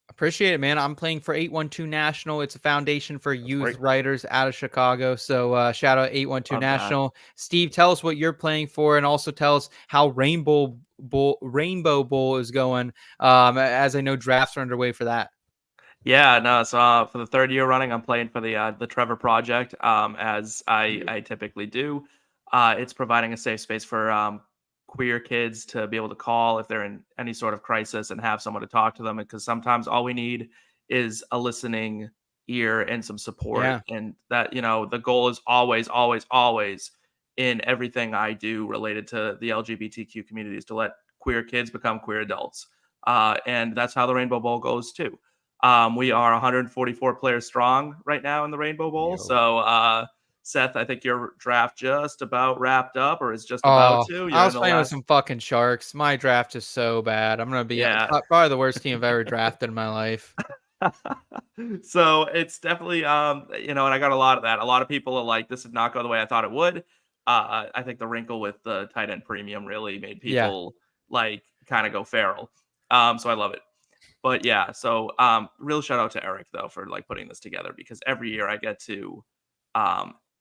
Appreciate it, man. I'm playing for 812 National. It's a foundation for youth writers out of Chicago. So shout out 812 National. Steve, tell us what you're playing for, and also tell us how Rainbow Bowl is going, as I know drafts are underway for that. Yeah, no. So for the third year running, I'm playing for the Trevor Project, as I typically do. It's providing a safe space for queer kids to be able to call if they're in any sort of crisis and have someone to talk to them, because sometimes all we need is a listening ear and some support. Yeah. And that, the goal is always in everything I do related to the LGBTQ community is to let queer kids become queer adults. And that's how the Rainbow Bowl goes too. We are 144 players strong right now in the Rainbow Bowl. So Seth, I think your draft just about wrapped up, or is just about to. I was playing with some fucking sharks. My draft is so bad. I'm going to be probably the worst team I've ever drafted in my life. So it's definitely, and I got a lot of that. A lot of people are like, this did not go the way I thought it would. I think the wrinkle with the tight end premium really made people kind of go feral. So I love it. But yeah, so real shout out to Eric though for putting this together, because every year I get to,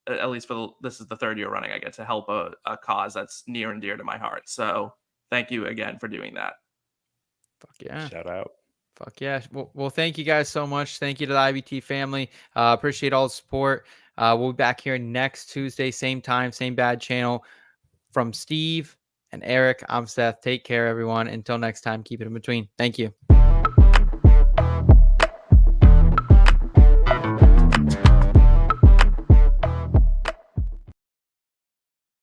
at least this is the third year running, I get to help a cause that's near and dear to my heart. So thank you again for doing that. Fuck yeah. Shout out. Fuck yeah. Well, thank you guys so much. Thank you to the IBT family. Appreciate all the support. We'll be back here next Tuesday, same time, same bad channel. From Steve and Eric, I'm Seth. Take care, everyone. Until next time, keep it in between. Thank you.